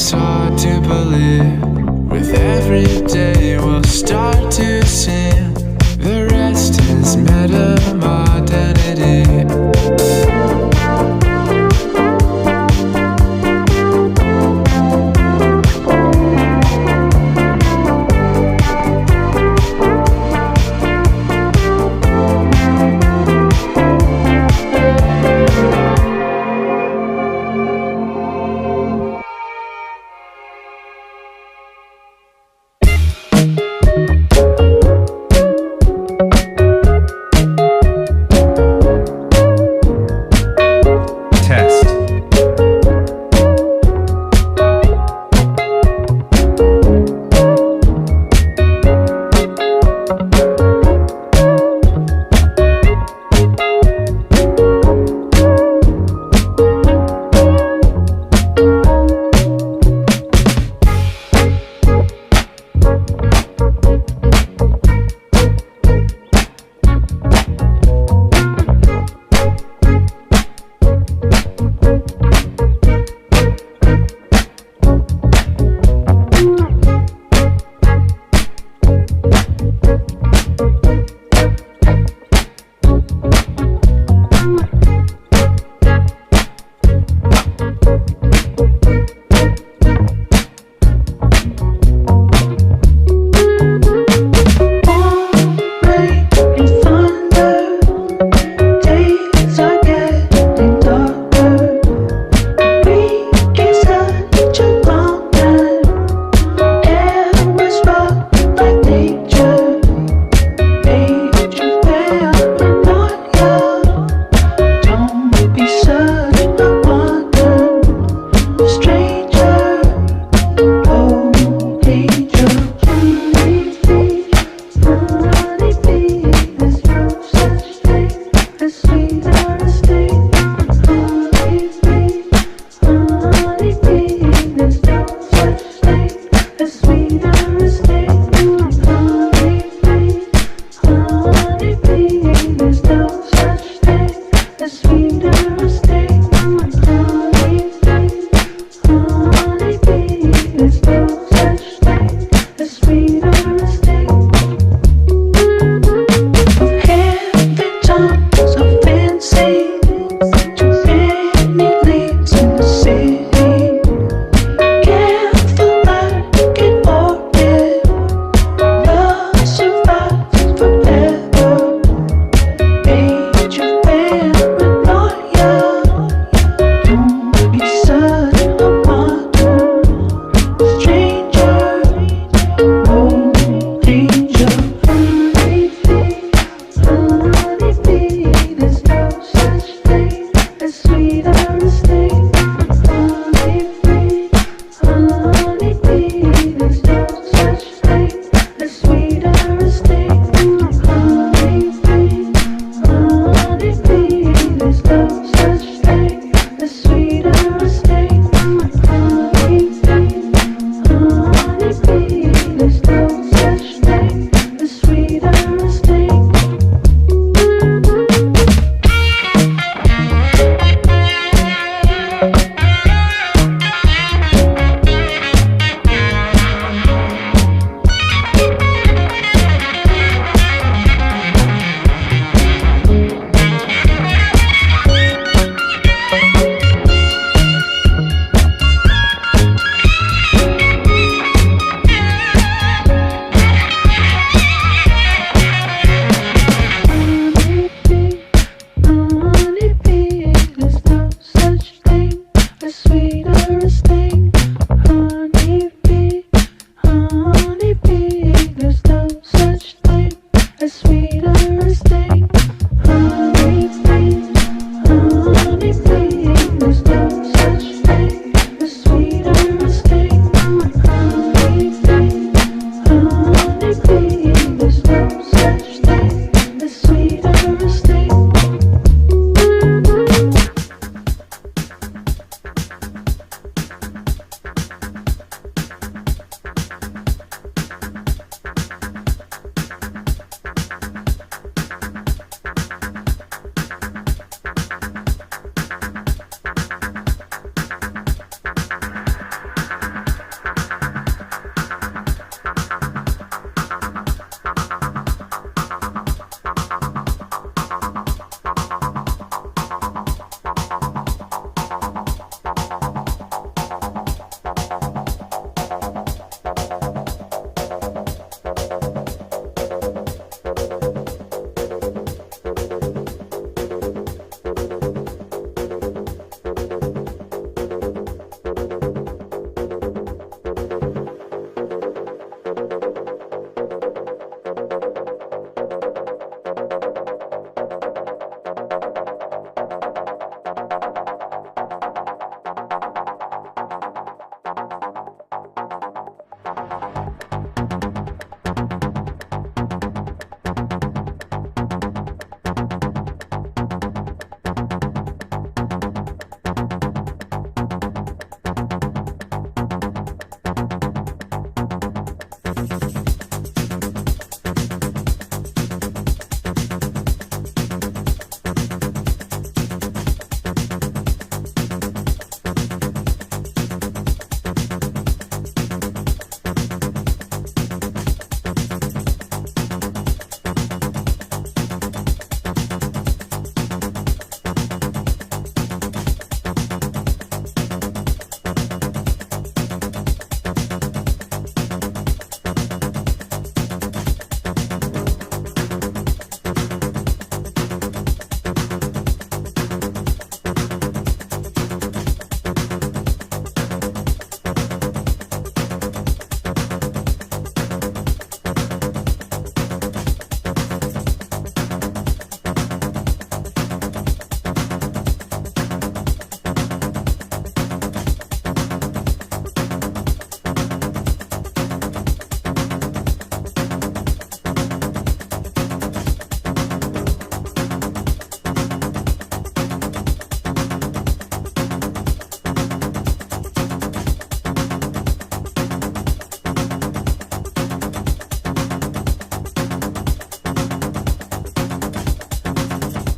it's hard to believe. With every day we'll start to see the rest is meta modernity.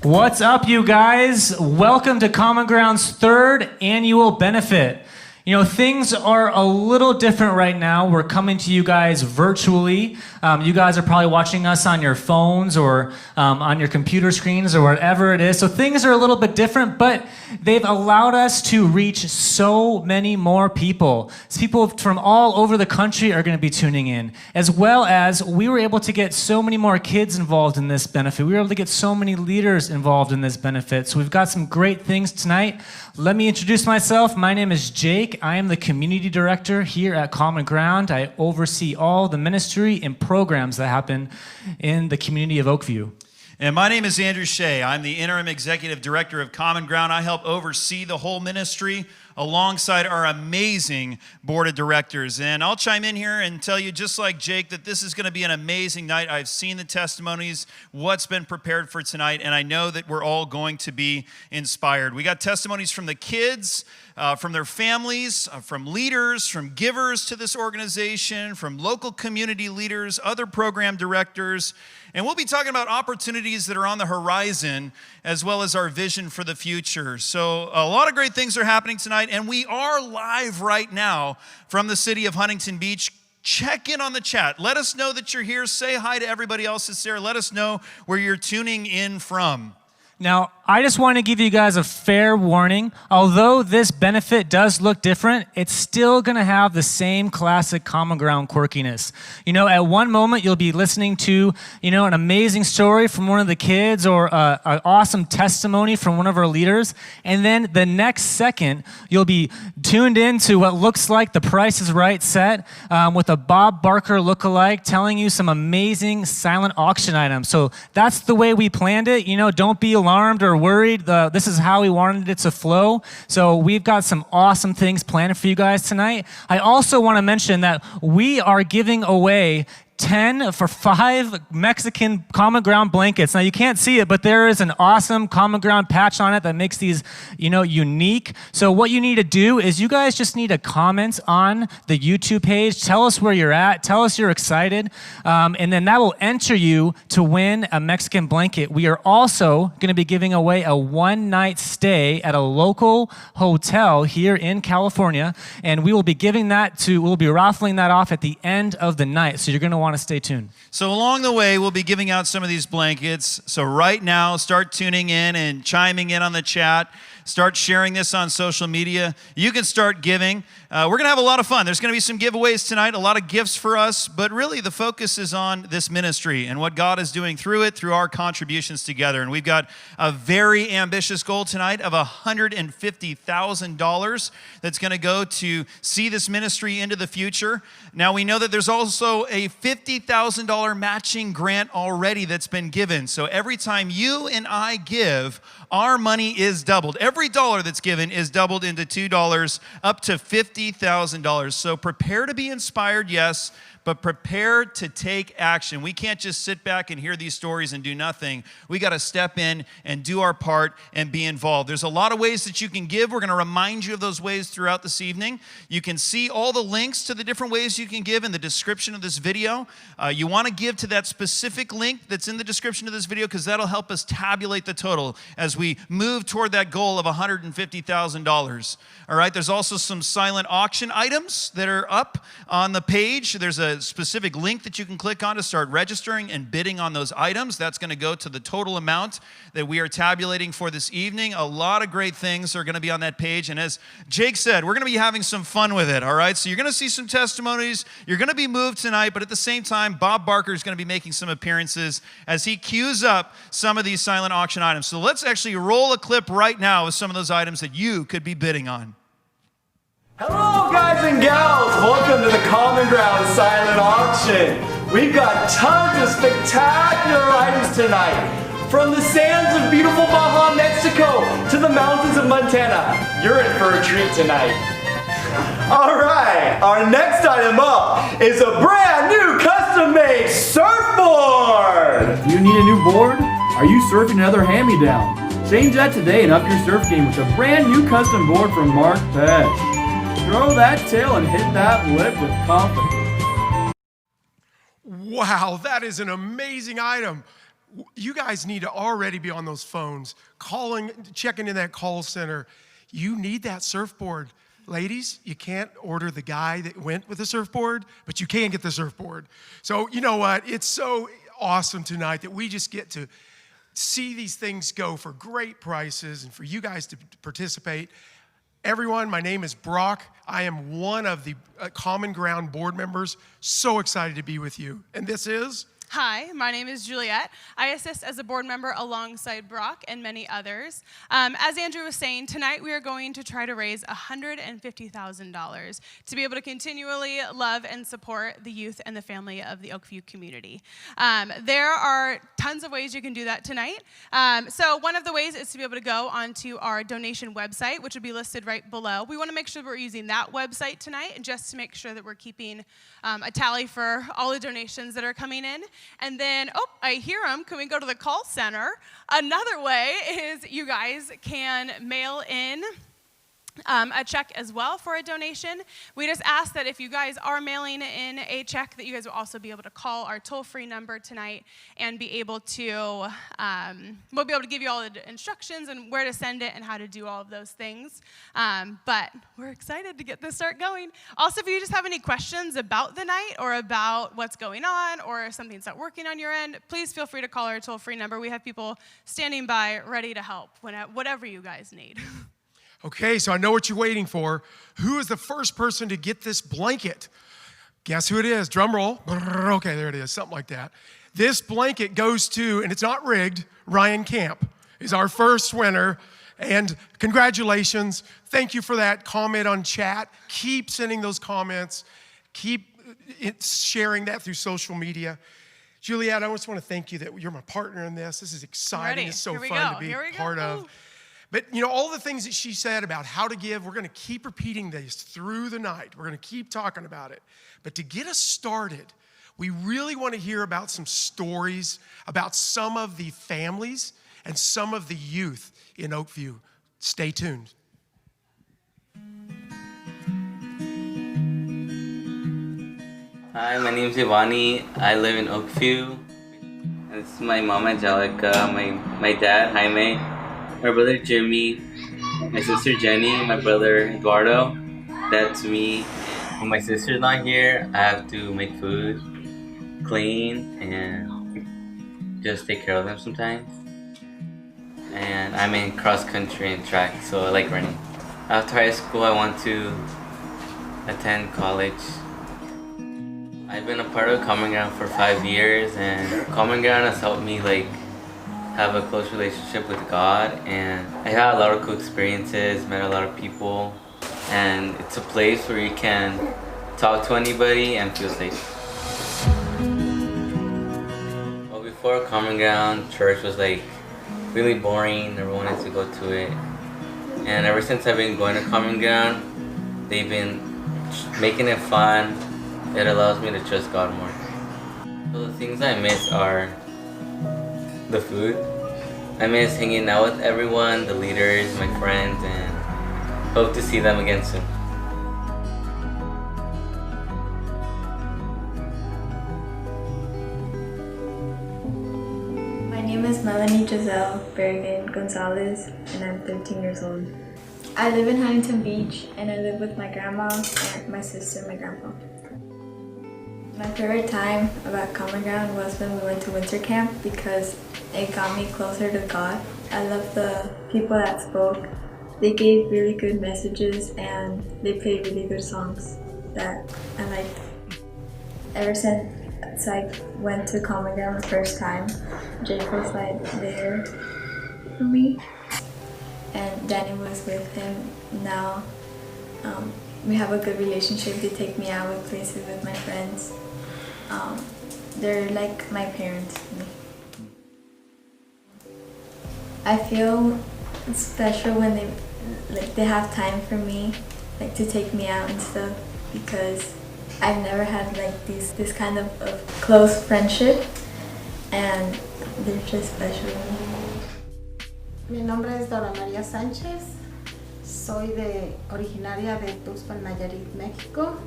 What's up, you guys? Welcome to Common Ground's third annual benefit. You know, things are a little different right now. We're coming to you guys virtually. You guys are probably watching us on your phones or on your computer screens or whatever it is. So things are a little bit different, but they've allowed us to reach so many more people. People from all over the country are going to be tuning in, as well as we were able to get so many more kids involved in this benefit. We were able to get so many leaders involved in this benefit. So we've got some great things tonight. Let me introduce myself. My name is Jake. I am the community director here at Common Ground. I oversee all the ministry and programs that happen in the community of Oakview. And my name is Andrew Shea. I'm the interim executive director of Common Ground. I help oversee the whole ministry alongside our amazing board of directors. And I'll chime in here and tell you, just like Jake, that this is going to be an amazing night. I've seen the testimonies, what's been prepared for tonight, and I know that we're all going to be inspired. We got testimonies from the kids, from their families, from leaders, from givers to this organization, from local community leaders, other program directors. And we'll be talking about opportunities that are on the horizon, as well as our vision for the future. So a lot of great things are happening tonight, and we are live right now from the city of Huntington Beach. Check in on the chat. Let us know that you're here. Say hi to everybody else that's there. Let us know where you're tuning in from. Now, I just want to give you guys a fair warning. Although this benefit does look different, it's still going to have the same classic Common Ground quirkiness. You know, at one moment, you'll be listening to, an amazing story from one of the kids or an awesome testimony from one of our leaders. And then the next second, you'll be tuned into what looks like The Price is Right set with a Bob Barker lookalike telling you some amazing silent auction items. So that's the way we planned it. Don't be alarmed or worried. This is how we wanted it to flow. So we've got some awesome things planned for you guys tonight. I also want to mention that we are giving away 10 for 5 Mexican Common Ground blankets. Now, you can't see it, but there is an awesome Common Ground patch on it that makes these, unique. So what you need to do is you guys just need to comment on the YouTube page. Tell us where you're at. Tell us you're excited. And then that will enter you to win a Mexican blanket. We are also going to be giving away a one-night stay at a local hotel here in California. And we will be we'll be raffling that off at the end of the night. So you're going to want to stay tuned. So along the way, we'll be giving out some of these blankets. So right now, start tuning in and chiming in on the chat. Start sharing this on social media. You can start giving. We're going to have a lot of fun. There's going to be some giveaways tonight, a lot of gifts for us, but really the focus is on this ministry and what God is doing through it, through our contributions together. And we've got a very ambitious goal tonight of $150,000 that's going to go to see this ministry into the future. Now, we know that there's also a $50,000 matching grant already that's been given. So every time you and I give, our money is doubled. Every dollar that's given is doubled into $2 up to $50,000. So prepare to be inspired, yes, but prepare to take action. We can't just sit back and hear these stories and do nothing. We got to step in and do our part and be involved. There's a lot of ways that you can give. We're going to remind you of those ways throughout this evening. You can see all the links to the different ways you can give in the description of this video. You want to give to that specific link that's in the description of this video because that'll help us tabulate the total as we move toward that goal of $150,000. All right, there's also some silent auction items that are up on the page. There's a specific link that you can click on to start registering and bidding on those items. That's going to go to the total amount that we are tabulating for this evening. A lot of great things are going to be on that page. And as Jake said, we're going to be having some fun with it, all right? So you're going to see some testimonies. You're going to be moved tonight, but at the same time, Bob Barker is going to be making some appearances as he queues up some of these silent auction items. So let's actually roll a clip right now with some of those items that you could be bidding on. Hello guys and gals, welcome to the Common Ground Silent Auction. We've got tons of spectacular items tonight. From the sands of beautiful Baja, Mexico to the mountains of Montana. You're in for a treat tonight. Alright, our next item up is a brand new custom-made surfboard! Do you need a new board? Are you surfing another hand-me-down? Change that today and up your surf game with a brand new custom board from Mark Pesh. Throw that tail and hit that lip with confidence. Wow, that is an amazing item. you guys need to already be on those phones, calling, checking in that call center. You need that surfboard. Ladies, you can't order the guy that went with the surfboard, but you can get the surfboard. So you know what? It's so awesome tonight that we just get to see these things go for great prices and for you guys to participate. Everyone, my name is Brock. I am one of the Common Ground board members. So excited to be with you. And this is... Hi, my name is Juliet. I assist as a board member alongside Brock and many others. As Andrew was saying, tonight we are going to try to raise $150,000 to be able to continually love and support the youth and the family of the Oakview community. There are tons of ways you can do that tonight. So one of the ways is to be able to go onto our donation website, which will be listed right below. We want to make sure that we're using that website tonight just to make sure that we're keeping a tally for all the donations that are coming in. And then, oh, I hear them. Can we go to the call center? Another way is you guys can mail in a check as well for a donation. We just ask that if you guys are mailing in a check, that you guys will also be able to call our toll-free number tonight and be able to, we'll be able to give you all the instructions and where to send it and how to do all of those things. But we're excited to get this start going. Also, if you just have any questions about the night or about what's going on or if something's not working on your end, please feel free to call our toll-free number. We have people standing by ready to help whatever you guys need. Okay, so I know what you're waiting for. Who is the first person to get this blanket? Guess who it is? Drum roll. Okay, there it is, something like that. This blanket goes to, and it's not rigged, Ryan Camp is our first winner. And congratulations. Thank you for that comment on chat. Keep sending those comments. Keep sharing that through social media. Juliet, I just want to thank you that you're my partner in this. This is exciting. It's so fun to be part of. But, you know, all the things that she said about how to give, we're going to keep repeating these through the night. We're going to keep talking about it. But to get us started, we really want to hear about some stories about some of the families and some of the youth in Oakview. Stay tuned. Hi, my name's Ivani. I live in Oakview. This is my mom, Angelica, my dad, Jaime, my brother Jimmy, my sister Jenny, my brother Eduardo. That's me. When my sister's not here, I have to make food, clean, and just take care of them sometimes. And I'm in cross country and track, so I like running. After high school, I want to attend college. I've been a part of Common Ground for 5 years, and Common Ground has helped me have a close relationship with God, and I had a lot of cool experiences, met a lot of people, and it's a place where you can talk to anybody and feel safe. Well, before Common Ground, church was really boring, never wanted to go to it. And ever since I've been going to Common Ground, they've been making it fun. It allows me to trust God more. So the things I miss are the food. I miss hanging out with everyone, the leaders, my friends, and hope to see them again soon. My name is Melanie Giselle Berrigan Gonzalez, and I'm 13 years old. I live in Huntington Beach, and I live with my grandma, and my sister, and my grandpa. My favorite time about Common Ground was when we went to winter camp because it got me closer to God. I love the people that spoke. They gave really good messages and they played really good songs that I liked. Ever since I went to Common Ground the first time, Jake was there for me, and Danny was with him. Now we have a good relationship. They take me out with places with my friends. They're like my parents to me. I feel special when they have time for me, to take me out and stuff, because I've never had this kind of close friendship, and they're just special to me. Mi nombre es Dora María Sánchez. Soy originaria de Tuxpan, Nayarit, México,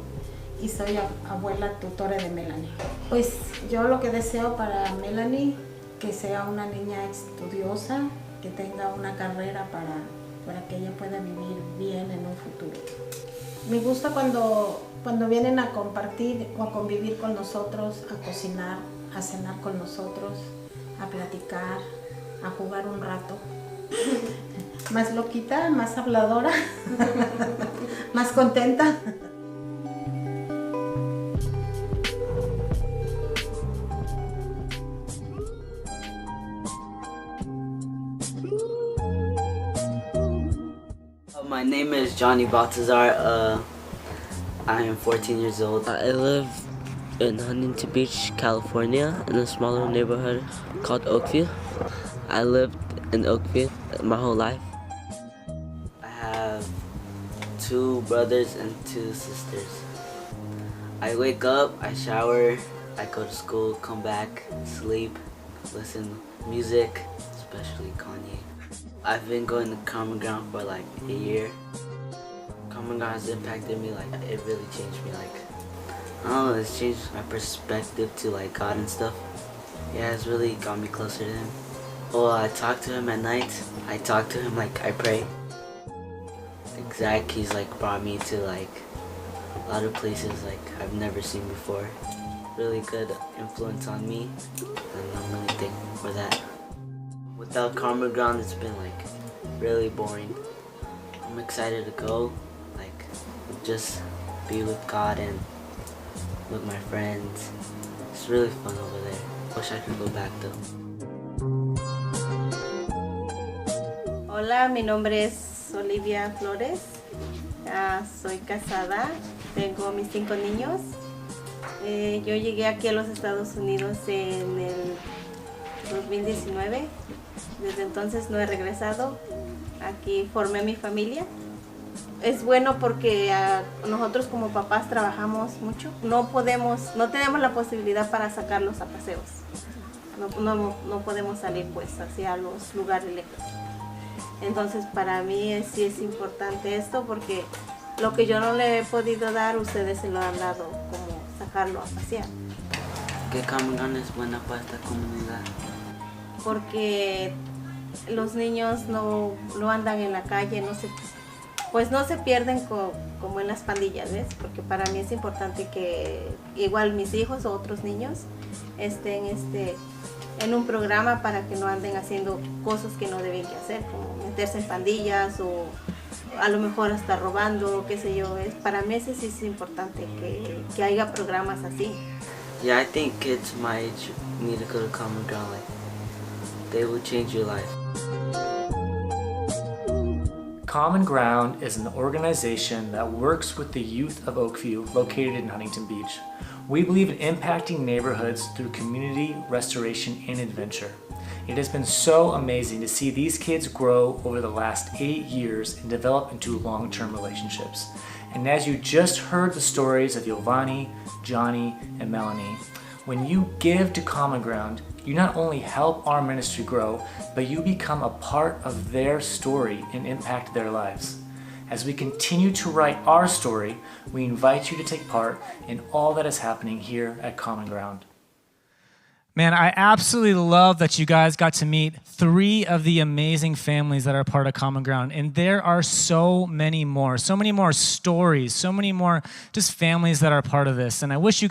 y soy abuela tutora de Melanie. Pues yo lo que deseo para Melanie que sea una niña estudiosa, que tenga una carrera para que ella pueda vivir bien en un futuro. Me gusta cuando vienen a compartir o a convivir con nosotros, a cocinar, a cenar con nosotros, a platicar, a jugar un rato. Más loquita, más habladora, más contenta. My name is Johnny Baltazar. I am 14 years old. I live in Huntington Beach, California, in a smaller neighborhood called Oakview. I lived in Oakview my whole life. I have 2 brothers and 2 sisters. I wake up, I shower, I go to school, come back, sleep, listen to music, especially Kanye. I've been going to Common Ground for like a year. Common Ground has impacted me, like it really changed me, like I don't know, it's changed my perspective to like God and stuff. Yeah, it's really got me closer to Him. Well, I talk to Him at night. I talk to Him like I pray. Like Zach, he's like brought me to like a lot of places like I've never seen before. Really good influence on me, and I'm really thankful for that. Without Common Ground, it's been like really boring. I'm excited to go, like just be with God and with my friends. It's really fun over there. Wish I could go back though. Hola, mi nombre es Olivia Flores. Soy casada, tengo mis 5 niños. Yo llegué aquí a los Estados Unidos en el 2019. Desde entonces no he regresado. Aquí formé mi familia. Es bueno porque nosotros como papás trabajamos mucho. No tenemos la posibilidad para sacarlos a paseos. No podemos salir pues hacia los lugares lejos. Entonces para mí sí es importante esto porque lo que yo no le he podido dar, ustedes se lo han dado, como sacarlo a pasear. ¿Qué Common Ground es buena para esta comunidad? Porque los niños no andan en la calle, no se pierden como en las pandillas, ¿ves? Porque para mí es importante que igual mis hijos o otros niños estén en un programa para que no anden haciendo cosas que no deben que hacer, como meterse en pandillas o a lo mejor hasta robando, qué sé yo. Para mí sí es importante que haya programas así. Yeah, I think kids my age need to go to Common Ground. Like, they will change your life. Common Ground is an organization that works with the youth of Oakview located in Huntington Beach. We believe in impacting neighborhoods through community, restoration, and adventure. It has been so amazing to see these kids grow over the last 8 years and develop into long-term relationships. And as you just heard the stories of Giovanni, Johnny, and Melanie, when you give to Common Ground, you not only help our ministry grow, but you become a part of their story and impact their lives. As we continue to write our story, we invite you to take part in all that is happening here at Common Ground. Man, I absolutely love that you guys got to meet 3 of the amazing families that are part of Common Ground. And there are so many more stories, so many more just families that are part of this. And I wish we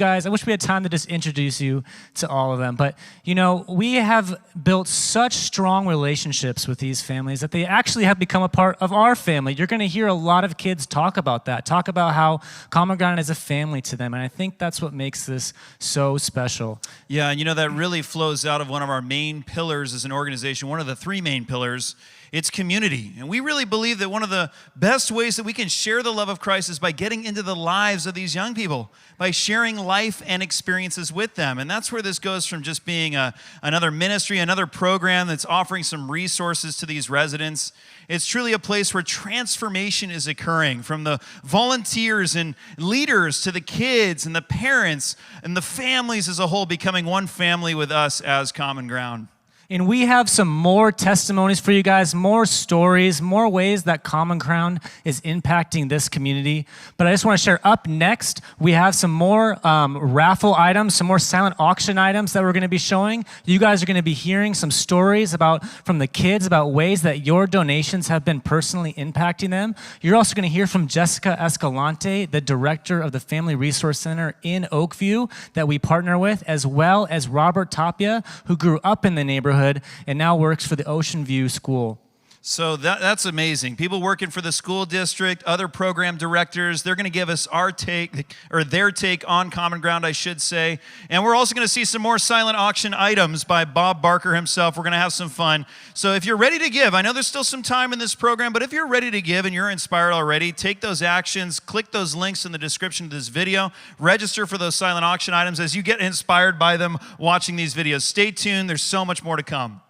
had time to just introduce you to all of them. But, you know, we have built such strong relationships with these families that they actually have become a part of our family. You're going to hear a lot of kids talk about how Common Ground is a family to them. And I think that's what makes this so special. Yeah, and you know, that really flows out of one of our main pillars as an organization, one of the 3 main pillars. It's community. And we really believe that one of the best ways that we can share the love of Christ is by getting into the lives of these young people, by sharing life and experiences with them. And that's where this goes from just being another ministry, another program that's offering some resources to these residents. It's truly a place where transformation is occurring, from the volunteers and leaders to the kids and the parents and the families as a whole becoming one family with us as Common Ground. And we have some more testimonies for you guys, more stories, more ways that Common Ground is impacting this community. But I just want to share up next, we have some more raffle items, some more silent auction items that we're going to be showing. You guys are going to be hearing some stories from the kids about ways that your donations have been personally impacting them. You're also going to hear from Jessica Escalante, the director of the Family Resource Center in Oakview that we partner with, as well as Robert Tapia, who grew up in the neighborhood and now works for the Ocean View School. So that's amazing. People working for the school district, other program directors, they're going to give us our take, or their take on Common Ground, I should say. And we're also going to see some more silent auction items by Bob Barker himself. We're going to have some fun. So if you're ready to give, I know there's still some time in this program, but if you're ready to give and you're inspired already, take those actions, click those links in the description of this video, register for those silent auction items as you get inspired by them watching these videos. Stay tuned. There's so much more to come.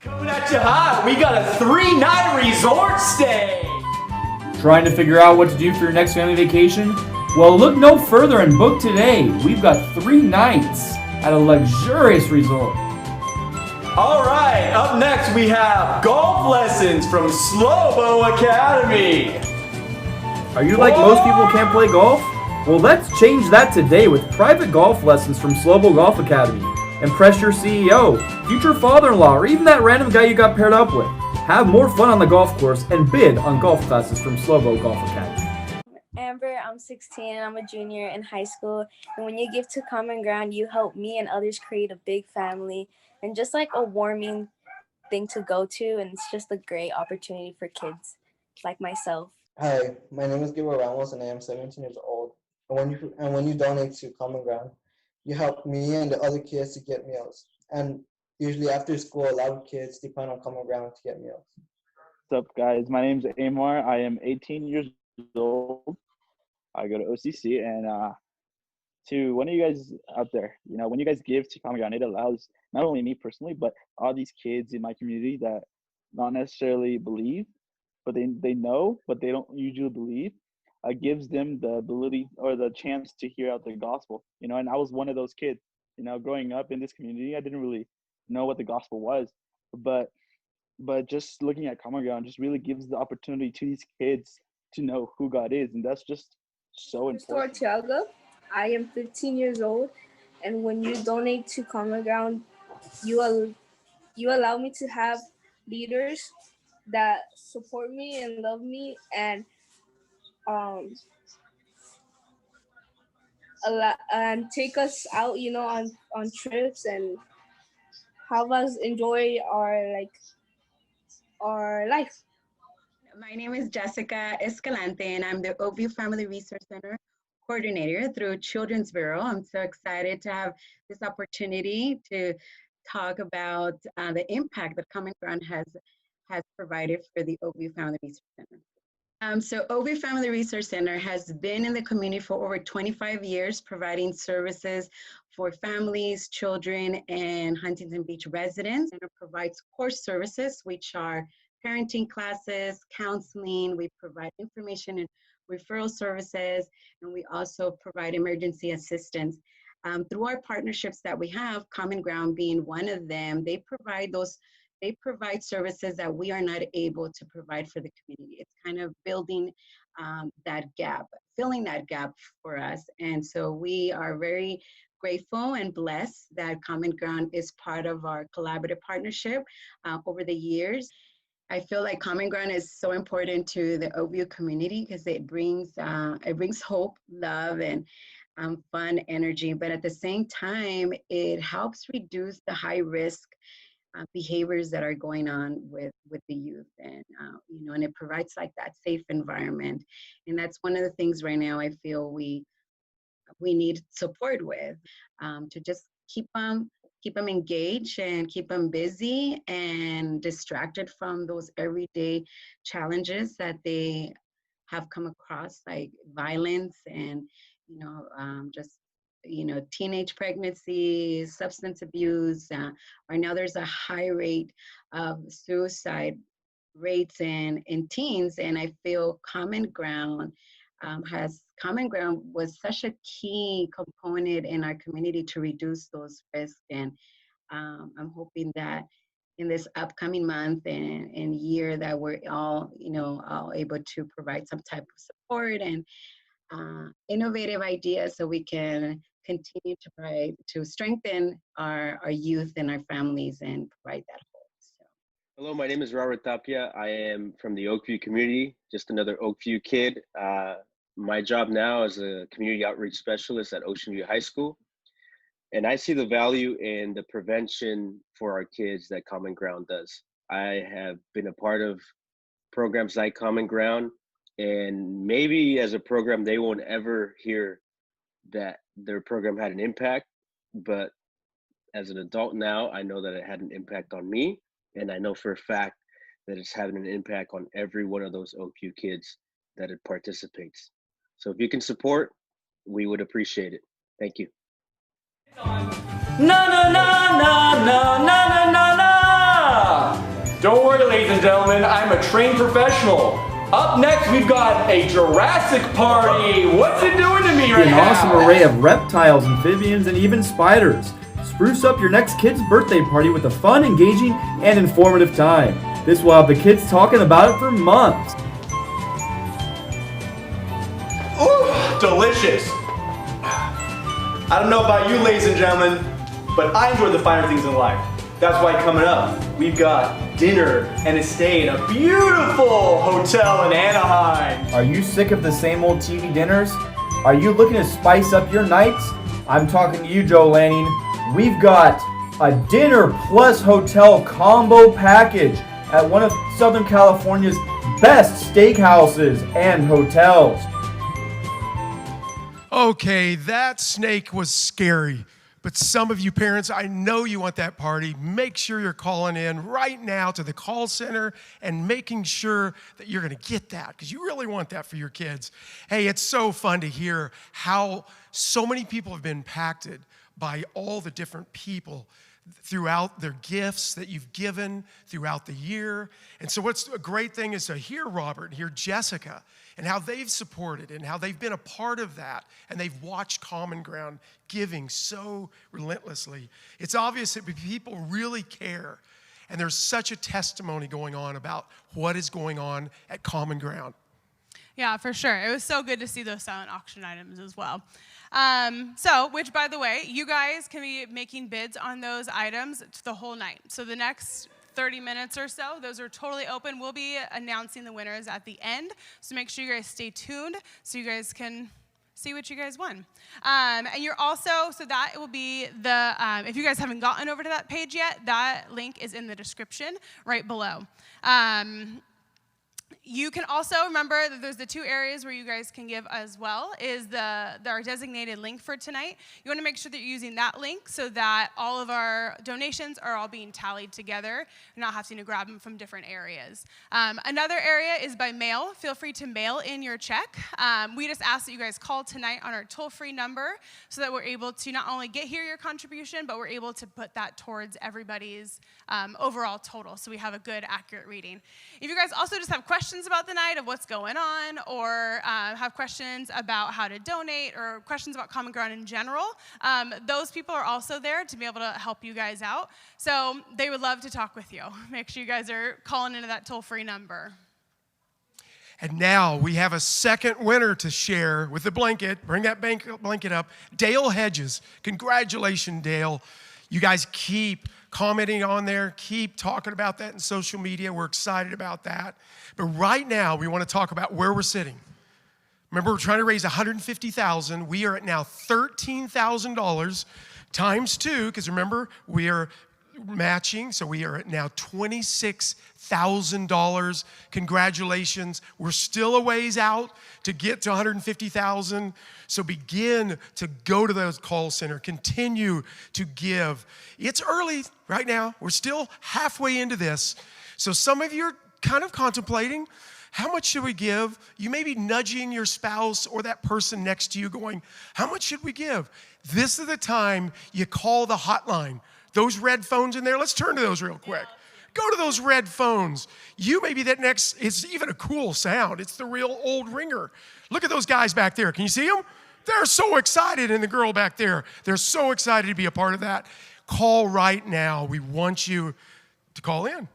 Coming at you hot, we got a 3-night resort stay. Trying to figure out what to do for your next family vacation? Well, look no further and book today. We've got 3 nights at a luxurious resort. All right, up next we have golf lessons from Slobo Academy. Are you like most people who can't play golf? Well, let's change that today with private golf lessons from Slobo Golf Academy. Impress your CEO, future father-in-law, or even that random guy you got paired up with. Have more fun on the golf course and bid on golf classes from Slobo Golf Academy. Amber, I'm 16 and I'm a junior in high school. And when you give to Common Ground, you help me and others create a big family and just like a warming thing to go to. And it's just a great opportunity for kids like myself. Hi, my name is Gabriel Ramos and I am 17 years old. And when you donate to Common Ground, you help me and the other kids to get meals. And usually after school, a lot of kids depend on Common Ground to get meals. What's up, guys? My name's Amor. I am 18 years old. I go to OCC. And to one of you guys out there, when you guys give to Common Ground, it allows not only me personally, but all these kids in my community that not necessarily believe, but they know, but they don't usually believe. Gives them the ability or the chance to hear out the gospel, and I was one of those kids, growing up in this community. I didn't really know what the gospel was, but just looking at Common Ground just really gives the opportunity to these kids to know who God is, and that's just so important. Tiago, I am 15 years old, and when you donate to Common Ground, you allow me to have leaders that support me and love me and take us out, on trips and have us enjoy our life. My name is Jessica Escalante, and I'm the Oakview Family Resource Center coordinator through Children's Bureau. I'm so excited to have this opportunity to talk about the impact that Common Ground has provided for the Oakview Family Resource Center. So Oakview Family Resource Center has been in the community for over 25 years, providing services for families, children, and Huntington Beach residents. And it provides core services, which are parenting classes, counseling. We provide information and referral services, and we also provide emergency assistance. Through our partnerships that we have, Common Ground being one of them, they provide services that we are not able to provide for the community. It's kind of building that gap, filling that gap for us. And so we are very grateful and blessed that Common Ground is part of our collaborative partnership over the years. I feel like Common Ground is so important to the Oakview community because it brings hope, love, and fun energy. But at the same time, it helps reduce the high risk behaviors that are going on with the youth, and and it provides like that safe environment. And that's one of the things right now I feel we need support with, to just keep them engaged and keep them busy and distracted from those everyday challenges that they have come across, like violence and teenage pregnancy, substance abuse. Right now there's a high rate of suicide rates in teens, and I feel Common Ground was such a key component in our community to reduce those risks and I'm hoping that in this upcoming month and year that we're all, all able to provide some type of support and innovative ideas so we can continue to strengthen our youth and our families and provide that hope. So. Hello, my name is Robert Tapia. I am from the Oakview community, just another Oakview kid. My job now is a community outreach specialist at Ocean View High School. And I see the value in the prevention for our kids that Common Ground does. I have been a part of programs like Common Ground, and maybe as a program, they won't ever hear that their program had an impact. But as an adult now, I know that it had an impact on me. And I know for a fact that it's having an impact on every one of those Oakview kids that it participates. So if you can support, we would appreciate it. Thank you. Na na na na na na na na. Don't worry, ladies and gentlemen, I'm a trained professional. Up next, we've got a Jurassic party. What's it doing to me right An now? awesome array of reptiles, amphibians, and even spiders. Spruce up your next kid's birthday party with a fun, engaging, and informative time. This will have the kids talking about it for months. Ooh, delicious. I don't know about you, ladies and gentlemen, but I enjoy the finer things in life. That's why coming up, we've got dinner and a stay in a beautiful hotel in Anaheim. Are you sick of the same old TV dinners? Are you looking to spice up your nights? I'm talking to you, Joe Lanning. We've got a dinner plus hotel combo package at one of Southern California's best steakhouses and hotels. Okay, that snake was scary. But some of you parents, I know you want that party. Make sure you're calling in right now to the call center and making sure that you're going to get that because you really want that for your kids. Hey, it's so fun to hear how so many people have been impacted by all the different people throughout their gifts that you've given throughout the year. And so what's a great thing is to hear Robert and hear Jessica and how they've supported and how they've been a part of that and they've watched Common Ground giving so relentlessly. It's obvious that people really care, and there's such a testimony going on about what is going on at Common Ground. Yeah, for sure. It was so good to see those silent auction items as well. Which by the way, you guys can be making bids on those items the whole night. So the next 30 minutes or so, those are totally open. We'll be announcing the winners at the end. So make sure you guys stay tuned so you guys can see what you guys won. And you're also, so that will be the, if you guys haven't gotten over to that page yet, that link is in the description right below. You can also remember that there's the two areas where you guys can give as well is our designated link for tonight. You want to make sure that you're using that link so that all of our donations are all being tallied together, not having to grab them from different areas. Another area is by mail. Feel free to mail in your check. We just ask that you guys call tonight on our toll-free number so that we're able to not only get here your contribution, but we're able to put that towards everybody's overall total so we have a good, accurate reading. If you guys also just have questions about the night of what's going on or have questions about how to donate or questions about Common Ground in general, those people are also there to be able to help you guys out. So they would love to talk with you. Make sure you guys are calling into that toll-free number. And now we have a second winner to share with the blanket. Bring that blanket up. Dale Hedges. Congratulations, Dale. You guys keep commenting on there. Keep talking about that in social media. We're excited about that. But right now, we want to talk about where we're sitting. Remember, we're trying to raise $150,000. We are at now $13,000 times 2, because remember, we are matching, so we are at now $26,000. Congratulations. We're still a ways out to get to $150,000. So begin to go to those call center. Continue to give. It's early right now. We're still halfway into this. So some of you are kind of contemplating, how much should we give? You may be nudging your spouse or that person next to you going, how much should we give? This is the time you call the hotline. Those red phones in there, let's turn to those real quick. Go to those red phones. You may be that next, it's even a cool sound. It's the real old ringer. Look at those guys back there. Can you see them? They're so excited, and the girl back there, they're so excited to be a part of that. call right now. We want you to call in.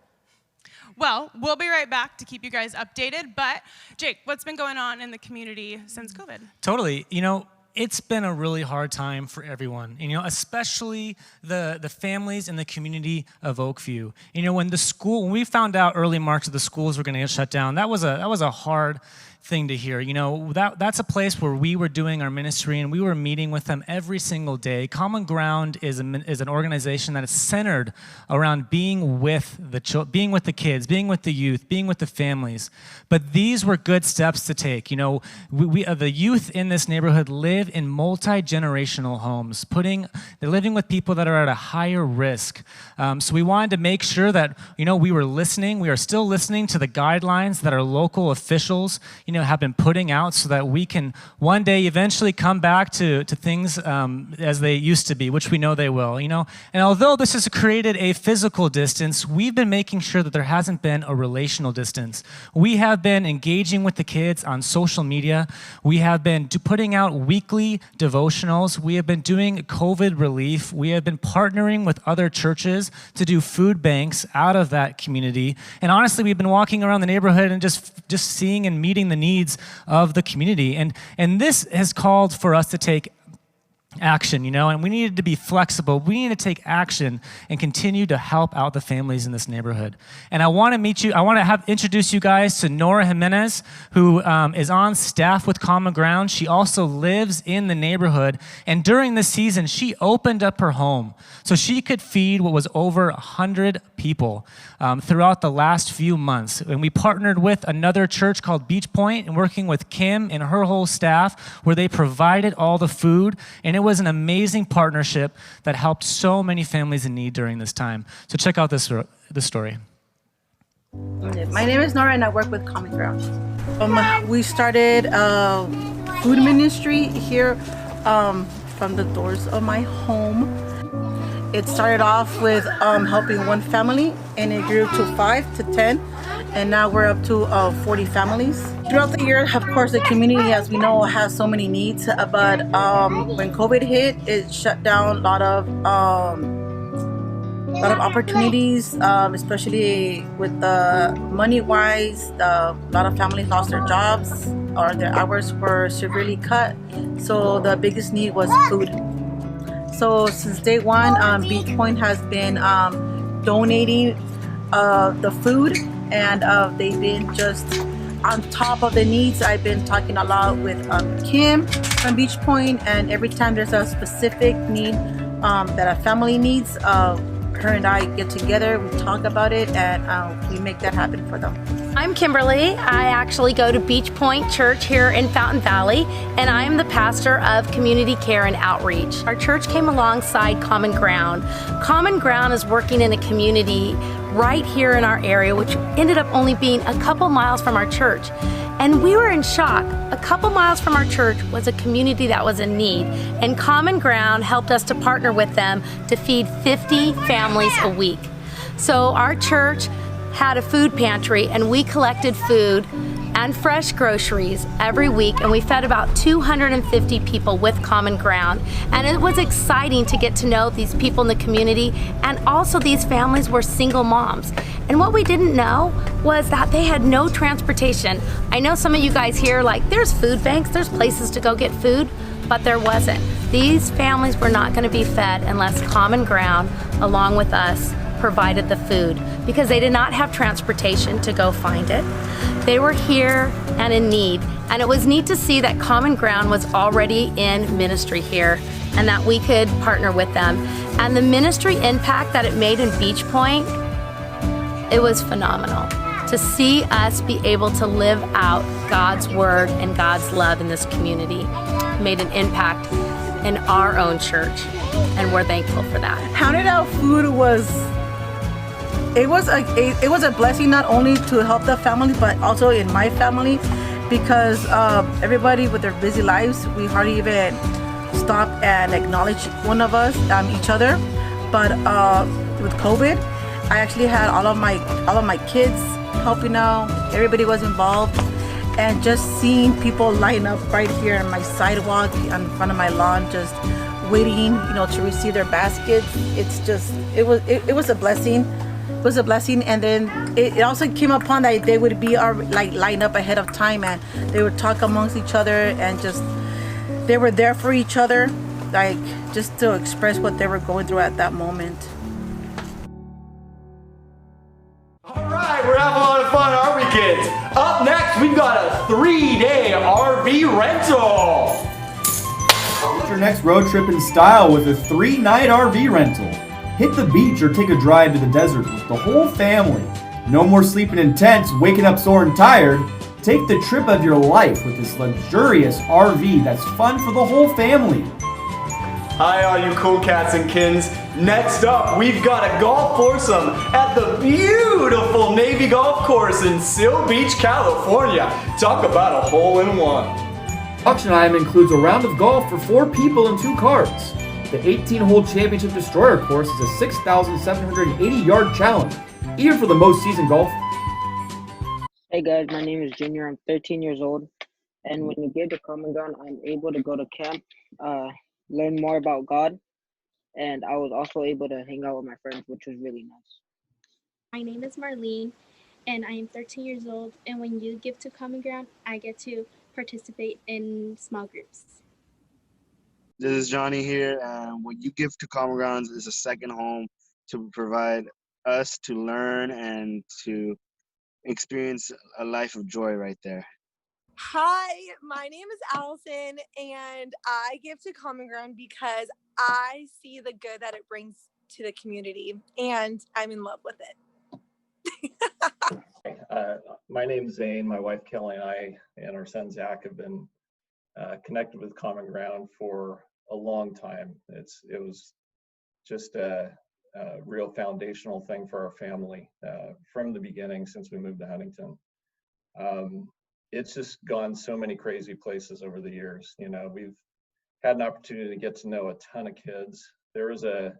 Well, we'll be right back to keep you guys updated. But Jake, what's been going on in the community since COVID? Totally. You know, it's been a really hard time for everyone, you know, especially the families in the community of Oakview. You know, when we found out early March that the schools were going to get shut down, that was a hard thing to hear. You know, that's a place where we were doing our ministry and we were meeting with them every single day. Common Ground is an organization that is centered around being with the kids, being with the youth, being with the families. But these were good steps to take. You know, the youth in this neighborhood live in multi-generational homes. They're living with people that are at a higher risk. So we wanted to make sure that, you know, we were listening. We are still listening to the guidelines that our local officials, you know, have been putting out so that we can one day eventually come back to things as they used to be, which we know they will, you know. And although this has created a physical distance, we've been making sure that there hasn't been a relational distance. We have been engaging with the kids on social media. We have been putting out weekly devotionals. We have been doing COVID relief. We have been partnering with other churches to do food banks out of that community. And honestly, we've been walking around the neighborhood and just seeing and meeting the needs of the community. And this has called for us to take action, you know, and we needed to be flexible. We need to take action and continue to help out the families in this neighborhood. And I want to introduce you guys to Nora Jimenez, who is on staff with Common Ground. She also lives in the neighborhood, and during this season, she opened up her home so she could feed what was over 100 people throughout the last few months. And we partnered with another church called Beach Point and working with Kim and her whole staff, where they provided all the food, and it was an amazing partnership that helped so many families in need during this time. So check out this story. My name is Nora and I work with Common Ground. We started a food ministry here from the doors of my home. It started off with helping one family, and it grew to 5 to 10, and now we're up to 40 families. Throughout the year, of course, the community, as we know, has so many needs, but when COVID hit, it shut down a lot of opportunities, especially with the money-wise. A lot of families lost their jobs or their hours were severely cut, so the biggest need was food. So since day one, Beach Point has been donating the food, and they've been just on top of the needs. I've been talking a lot with Kim from Beach Point, and every time there's a specific need that a family needs, her and I get together, we talk about it, and we make that happen for them. I'm Kimberly. I actually go to Beach Point Church here in Fountain Valley, and I'm the pastor of Community Care and Outreach. Our church came alongside Common Ground. Common Ground is working in a community right here in our area, which ended up only being a couple miles from our church. And we were in shock. A couple miles from our church was a community that was in need, and Common Ground helped us to partner with them to feed 50 families a week. So our church had a food pantry, and we collected food and fresh groceries every week, and we fed about 250 people with Common Ground. And it was exciting to get to know these people in the community, and also these families were single moms. And what we didn't know was that they had no transportation. I know some of you guys here, like, there's food banks, there's places to go get food, but there wasn't. These families were not gonna be fed unless Common Ground, along with us, provided the food, because they did not have transportation to go find it. They were here and in need, and it was neat to see that Common Ground was already in ministry here and that we could partner with them. And the ministry impact that it made in Beach Point, it was phenomenal. To see us be able to live out God's word and God's love in this community made an impact in our own church, and we're thankful for that. Handed out food was a blessing, not only to help the family, but also in my family, because everybody with their busy lives, we hardly even stop and acknowledge one of us, each other. But with COVID, I actually had all of my kids helping out. Everybody was involved, and just seeing people line up right here on my sidewalk in front of my lawn just waiting, to receive their baskets. It's just, it was a blessing. It was a blessing, and then it also came upon that they would be lined up ahead of time, and they would talk amongst each other, and just they were there for each other, just to express what they were going through at that moment. All right, we're having a lot of fun, aren't we, kids? Up next, we've got a 3-day RV rental. Get your next road trip in style with a 3-night RV rental. Hit the beach or take a drive to the desert with the whole family. No more sleeping in tents, waking up sore and tired. Take the trip of your life with this luxurious RV that's fun for the whole family. Hi, all you cool cats and kins. Next up, we've got a golf foursome at the beautiful Navy Golf Course in Seal Beach, California. Talk about a hole-in-one. Auction item includes a round of golf for 4 people and 2 carts. The 18-hole Championship Destroyer course is a 6,780-yard challenge, even for the most seasoned golfer. Hey guys, my name is Junior. I'm 13 years old, and when you give to Common Ground, I'm able to go to camp, learn more about God, and I was also able to hang out with my friends, which was really nice. My name is Marlene, and I am 13 years old, and when you give to Common Ground, I get to participate in small groups. This is Johnny here. What you give to Common Grounds is a second home to provide us to learn and to experience a life of joy right there. Hi, my name is Allison, and I give to Common Ground because I see the good that it brings to the community, and I'm in love with it. My name's Zane. My wife Kelly and I and our son Zach have been connected with Common Ground for a long time. It was just a real foundational thing for our family from the beginning since we moved to Huntington. It's just gone so many crazy places over the years. We've had an opportunity to get to know a ton of kids. There was a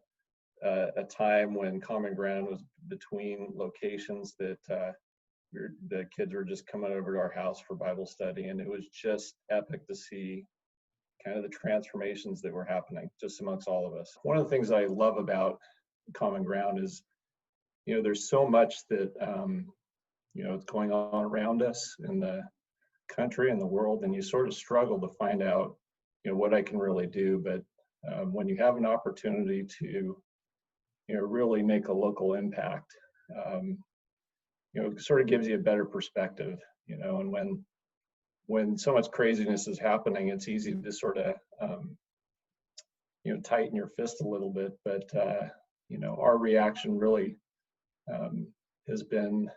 time when Common Ground was between locations that the kids were just coming over to our house for Bible study, and it was just epic to see kind of the transformations that were happening just amongst all of us. One of the things I love about Common Ground is, there's so much that, is going on around us in the country and the world, and you sort of struggle to find out, what I can really do. But when you have an opportunity to, really make a local impact, it sort of gives you a better perspective, and when so much craziness is happening, it's easy to sort of, tighten your fist a little bit. But, our reaction really has been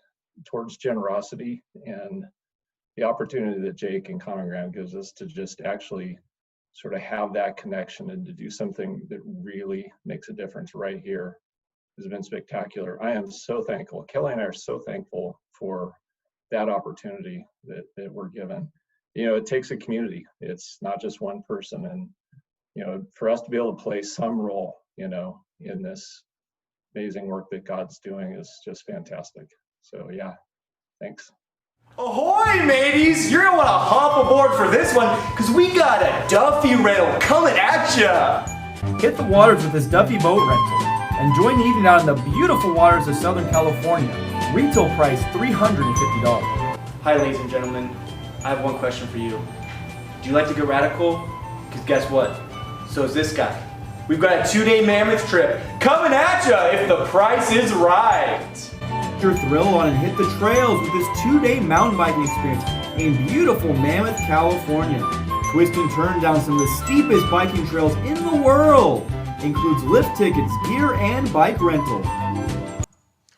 towards generosity and the opportunity that Jake and Common Ground gives us to just actually sort of have that connection and to do something that really makes a difference right here has been spectacular. I am so thankful. Kelly and I are so thankful for that opportunity that we're given. It takes a community. It's not just one person. And, for us to be able to play some role, in this amazing work that God's doing is just fantastic. So yeah, thanks. Ahoy, mateys! You're gonna wanna hop aboard for this one, because we got a Duffy rental coming at ya! Hit the waters with this Duffy boat rental and join the evening out in the beautiful waters of Southern California. Retail price $350. Hi, ladies and gentlemen. I have one question for you. Do you like to get radical? Because guess what? So is this guy. We've got a 2-day mammoth trip coming at ya if the price is right. Get your thrill on and hit the trails with this 2-day mountain biking experience in beautiful Mammoth, California. Twist and turn down some of the steepest biking trails in the world. Includes lift tickets, gear, and bike rental.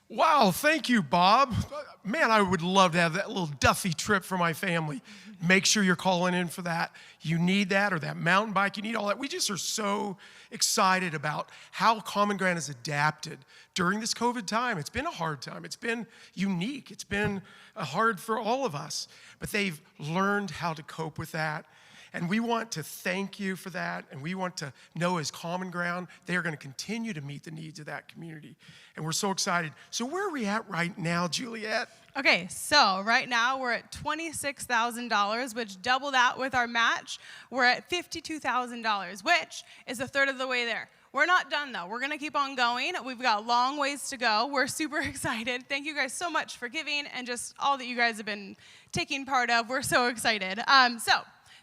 Wow, thank you, Bob. Man, I would love to have that little Duffy trip for my family. Make sure you're calling in for that. You need that, or that mountain bike, you need all that. We just are so excited about how Common Ground has adapted during this COVID time. It's been a hard time. It's been unique. It's been hard for all of us. But they've learned how to cope with that. And we want to thank you for that, and we want to know as Common Ground, they are going to continue to meet the needs of that community. And we're so excited. So where are we at right now, Juliet? Okay, so right now we're at $26,000, which double that with our match. We're at $52,000, which is a third of the way there. We're not done though. We're gonna keep on going. We've got a long ways to go. We're super excited. Thank you guys so much for giving and just all that you guys have been taking part of. We're so excited. So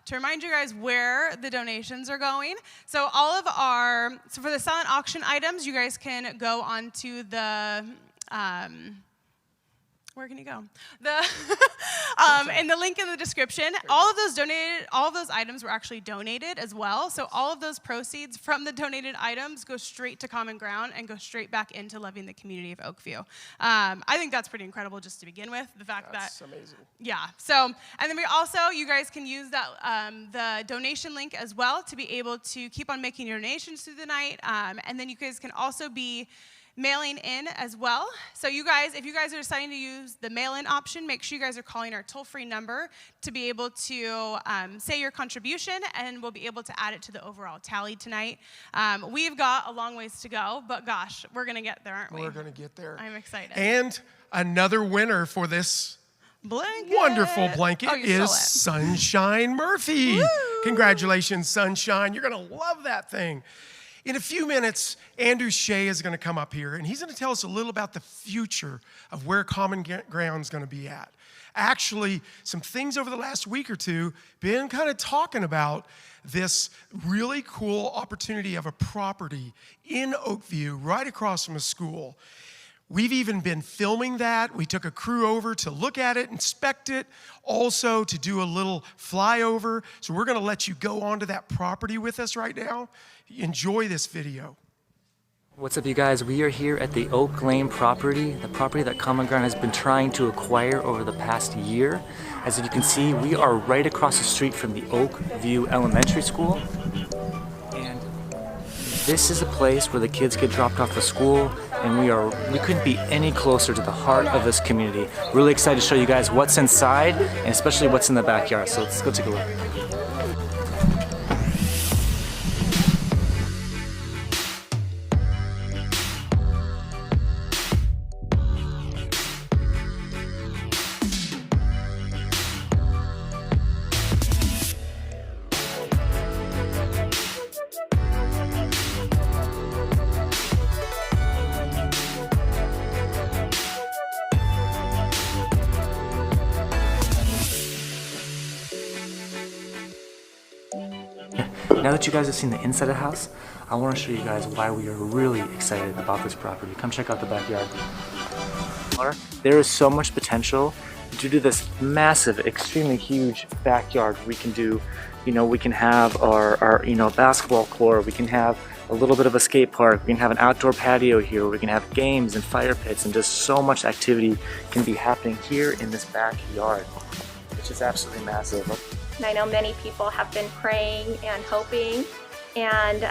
to remind you guys where the donations are going. So for the silent auction items, you guys can go onto the, where can you go? In the link in the description, all of those items were actually donated as well. So all of those proceeds from the donated items go straight to Common Ground and go straight back into loving the community of Oakview. I think that's pretty incredible just to begin with. The fact That's amazing. Yeah. So, and then you guys can use that the donation link as well to be able to keep on making your donations through the night. And then you guys can also be mailing in as well. So you guys, if you guys are deciding to use the mail-in option, make sure you guys are calling our toll-free number to be able to say your contribution, and we'll be able to add it to the overall tally tonight. We've got a long ways to go, but gosh, we're gonna get there, aren't we? We're gonna get there. I'm excited. And another winner for this blanket. Wonderful blanket You stole is it. Sunshine Murphy. Woo! Congratulations, Sunshine. You're gonna love that thing. In a few minutes, Andrew Shea is going to come up here, and he's going to tell us a little about the future of where Common Ground is going to be at. Actually, some things over the last week or two, been kind of talking about this really cool opportunity of a property in Oakview, right across from a school. We've even been filming that. We took a crew over to look at it, inspect it, also to do a little flyover. So we're going to let you go onto that property with us right now. Enjoy this video. What's up, you guys? We are here at the Oak Lane property, the property that Common Ground has been trying to acquire over the past year. As you can see, we are right across the street from the Oakview Elementary School. And this is a place where the kids get dropped off to school, and we couldn't be any closer to the heart of this community. Really excited to show you guys what's inside, and especially what's in the backyard. So let's go take a look. Now that you guys have seen the inside of the house, I want to show you guys why we are really excited about this property. Come check out the backyard. There is so much potential due to this massive, extremely huge backyard. We can do, we can have our basketball court, we can have a little bit of a skate park, we can have an outdoor patio here, we can have games and fire pits, and just so much activity can be happening here in this backyard. It's just absolutely massive. And I know many people have been praying and hoping, and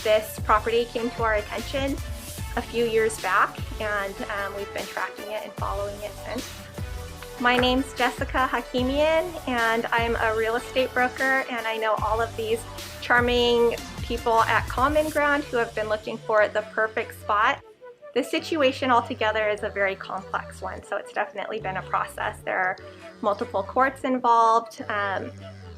this property came to our attention a few years back, and we've been tracking it and following it since. My name's Jessica Hakimian, and I'm a real estate broker, and I know all of these charming people at Common Ground who have been looking for the perfect spot. The situation altogether is a very complex one, so it's definitely been a process. There are multiple courts involved,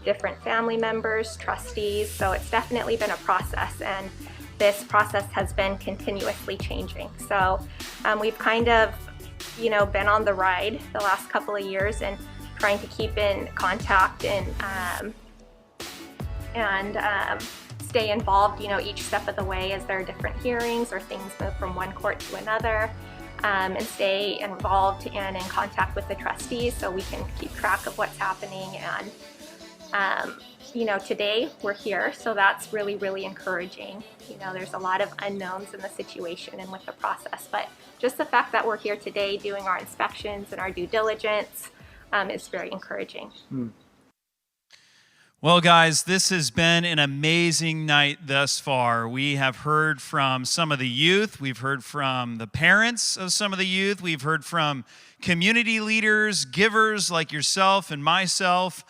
different family members, trustees, so it's definitely been a process, and this process has been continuously changing. So we've kind of, been on the ride the last couple of years and trying to keep in contact and stay involved, each step of the way as there are different hearings or things move from one court to another, and stay involved and in contact with the trustees so we can keep track of what's happening. And today we're here, so that's really, really encouraging. There's a lot of unknowns in the situation and with the process, but just the fact that we're here today doing our inspections and our due diligence is very encouraging. Well, guys, this has been an amazing night thus far. We have heard from some of the youth. We've heard from the parents of some of the youth. We've heard from community leaders, givers like yourself and myself.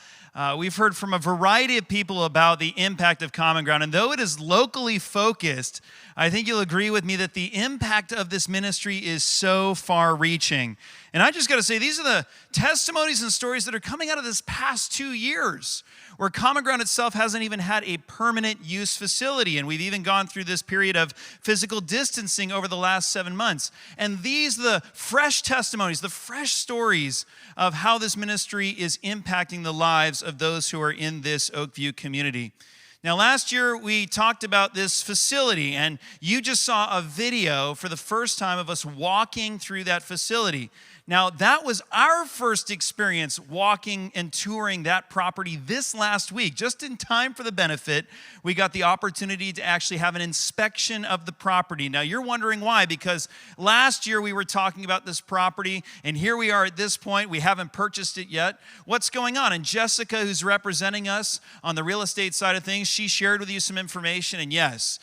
We've heard from a variety of people about the impact of Common Ground. And though it is locally focused, I think you'll agree with me that the impact of this ministry is so far-reaching. And I just got to say, these are the testimonies and stories that are coming out of this past 2 years, where Common Ground itself hasn't even had a permanent use facility. And we've even gone through this period of physical distancing over the last 7 months. And these are the fresh testimonies, the fresh stories of how this ministry is impacting the lives of those who are in this Oakview community. Now, last year, we talked about this facility, and you just saw a video for the first time of us walking through that facility. Now, that was our first experience walking and touring that property this last week. Just in time for the benefit, we got the opportunity to actually have an inspection of the property. Now, you're wondering why, because last year we were talking about this property, and here we are at this point. We haven't purchased it yet. What's going on? And Jessica, who's representing us on the real estate side of things, she shared with you some information. And yes,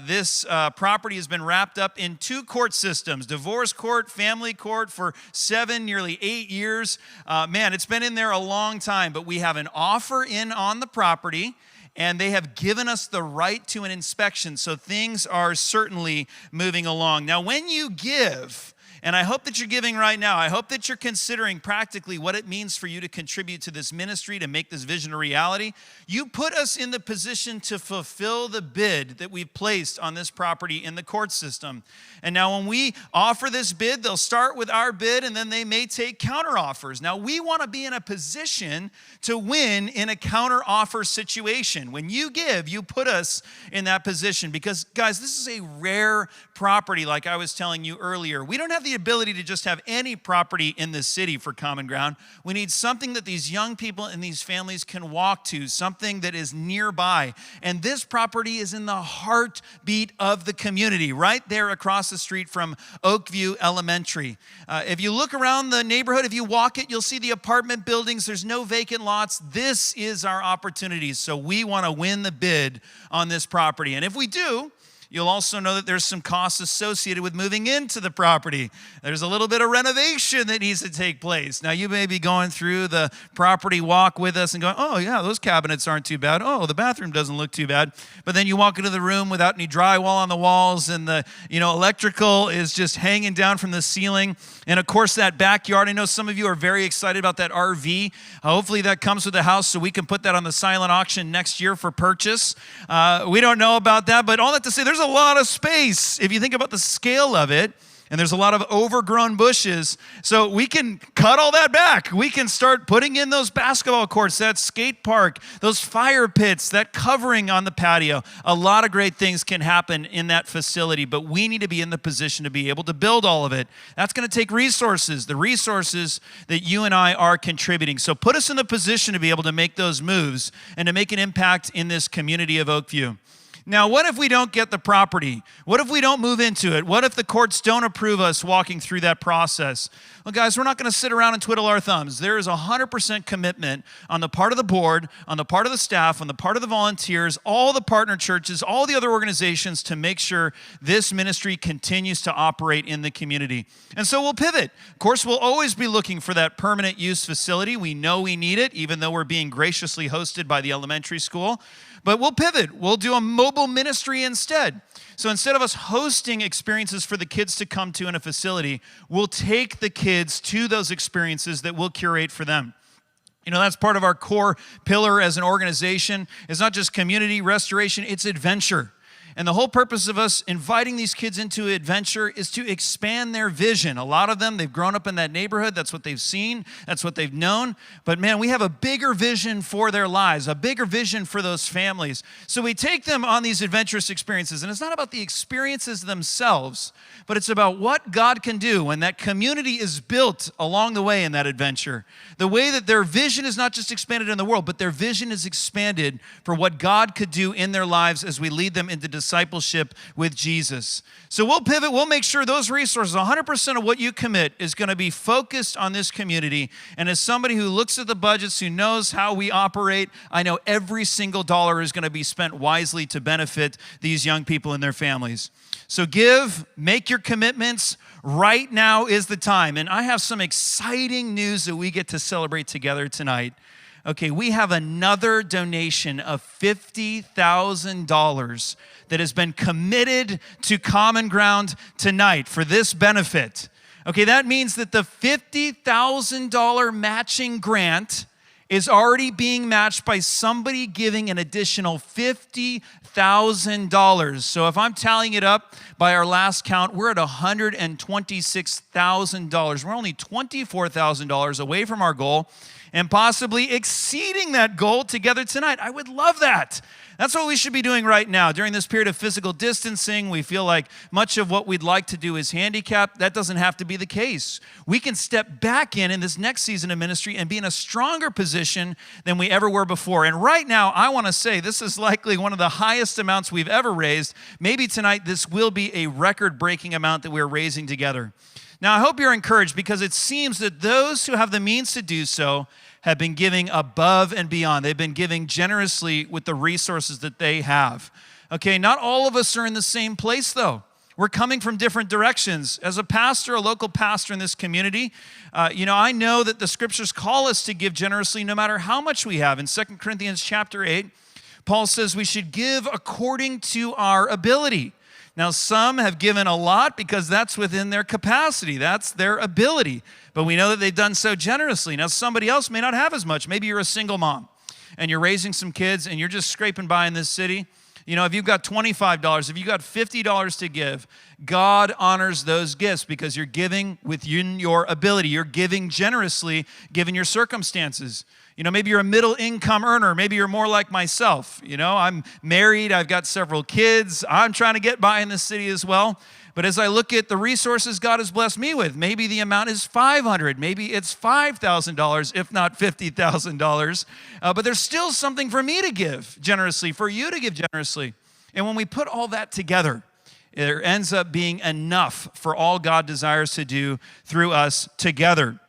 this property has been wrapped up in 2 court systems, divorce court, family court, for 7, nearly 8 years. Man, it's been in there a long time, but we have an offer in on the property, and they have given us the right to an inspection. So things are certainly moving along. Now, when you give, and I hope that you're giving right now, I hope that you're considering practically what it means for you to contribute to this ministry, to make this vision a reality. You put us in the position to fulfill the bid that we've placed on this property in the court system. And now when we offer this bid, they'll start with our bid, and then they may take counteroffers. Now, we want to be in a position to win in a counteroffer situation. When you give, you put us in that position, because, guys, this is a rare property, like I was telling you earlier. We don't have the ability to just have any property in the city for Common Ground. We need something that these young people and these families can walk to, something that is nearby. And this property is in the heartbeat of the community, right there across the street from Oakview Elementary. If you look around the neighborhood, if you walk it, you'll see the apartment buildings. There's no vacant lots. This is our opportunity. So we want to win the bid on this property. And if we do, you'll also know that there's some costs associated with moving into the property. There's a little bit of renovation that needs to take place. Now, you may be going through the property walk with us and going, oh, yeah, those cabinets aren't too bad. Oh, the bathroom doesn't look too bad. But then you walk into the room without any drywall on the walls, and the electrical is just hanging down from the ceiling. And, of course, that backyard. I know some of you are very excited about that RV. Hopefully that comes with the house so we can put that on the silent auction next year for purchase. We don't know about that, but all that to say, there's a lot of space if you think about the scale of it, and there's a lot of overgrown bushes. So we can cut all that back. We can start putting in those basketball courts, that skate park, those fire pits, that covering on the patio. A lot of great things can happen in that facility, but we need to be in the position to be able to build all of it. That's going to take resources, the resources that you and I are contributing. So put us in the position to be able to make those moves and to make an impact in this community of Oakview. Now, what if we don't get the property? What if we don't move into it? What if the courts don't approve us walking through that process? Well, guys, we're not going to sit around and twiddle our thumbs. There is 100% commitment on the part of the board, on the part of the staff, on the part of the volunteers, all the partner churches, all the other organizations to make sure this ministry continues to operate in the community. And so we'll pivot. Of course, we'll always be looking for that permanent use facility. We know we need it, even though we're being graciously hosted by the elementary school. But we'll pivot. We'll do a mobile ministry instead. So instead of us hosting experiences for the kids to come to in a facility, we'll take the kids to those experiences that we'll curate for them. That's part of our core pillar as an organization. It's not just community restoration, it's adventure. And the whole purpose of us inviting these kids into adventure is to expand their vision. A lot of them, they've grown up in that neighborhood. That's what they've seen. That's what they've known. But man, we have a bigger vision for their lives, a bigger vision for those families. So we take them on these adventurous experiences. And it's not about the experiences themselves, but it's about what God can do when that community is built along the way in that adventure. The way that their vision is not just expanded in the world, but their vision is expanded for what God could do in their lives as we lead them into discipleship with Jesus. So we'll pivot. We'll make sure those resources, 100% of what you commit is going to be focused on this community. And as somebody who looks at the budgets, who knows how we operate, I know every single dollar is going to be spent wisely to benefit these young people and their families. So give, make your commitments. Right now is the time. And I have some exciting news that we get to celebrate together tonight. Okay, we have another donation of $50,000 that has been committed to Common Ground tonight for this benefit. Okay, that means that the $50,000 matching grant is already being matched by somebody giving an additional $50,000. So if I'm tallying it up by our last count, we're at $126,000. We're only $24,000 away from our goal and possibly exceeding that goal together tonight. I would love that. That's what we should be doing right now. During this period of physical distancing, we feel like much of what we'd like to do is handicapped. That doesn't have to be the case. We can step back in this next season of ministry and be in a stronger position than we ever were before. And right now, I want to say this is likely one of the highest amounts we've ever raised. Maybe tonight this will be a record-breaking amount that we're raising together. Now, I hope you're encouraged because it seems that those who have the means to do so have been giving above and beyond. They've been giving generously with the resources that they have. Okay, not all of us are in the same place though. We're coming from different directions. As a pastor, a local pastor in this community, I know that the scriptures call us to give generously no matter how much we have. In 2 Corinthians chapter 8, Paul says we should give according to our ability. Now, some have given a lot because that's within their capacity. That's their ability. But we know that they've done so generously. Now, somebody else may not have as much. Maybe you're a single mom and you're raising some kids and you're just scraping by in this city. If you've got $25, if you've got $50 to give, God honors those gifts because you're giving within your ability. You're giving generously given your circumstances. Maybe you're a middle income earner. Maybe you're more like myself. I'm married. I've got several kids. I'm trying to get by in this city as well. But as I look at the resources God has blessed me with, maybe the amount is $500. Maybe it's $5,000, if not $50,000. But there's still something for me to give generously, for you to give generously. And when we put all that together, it ends up being enough for all God desires to do through us together.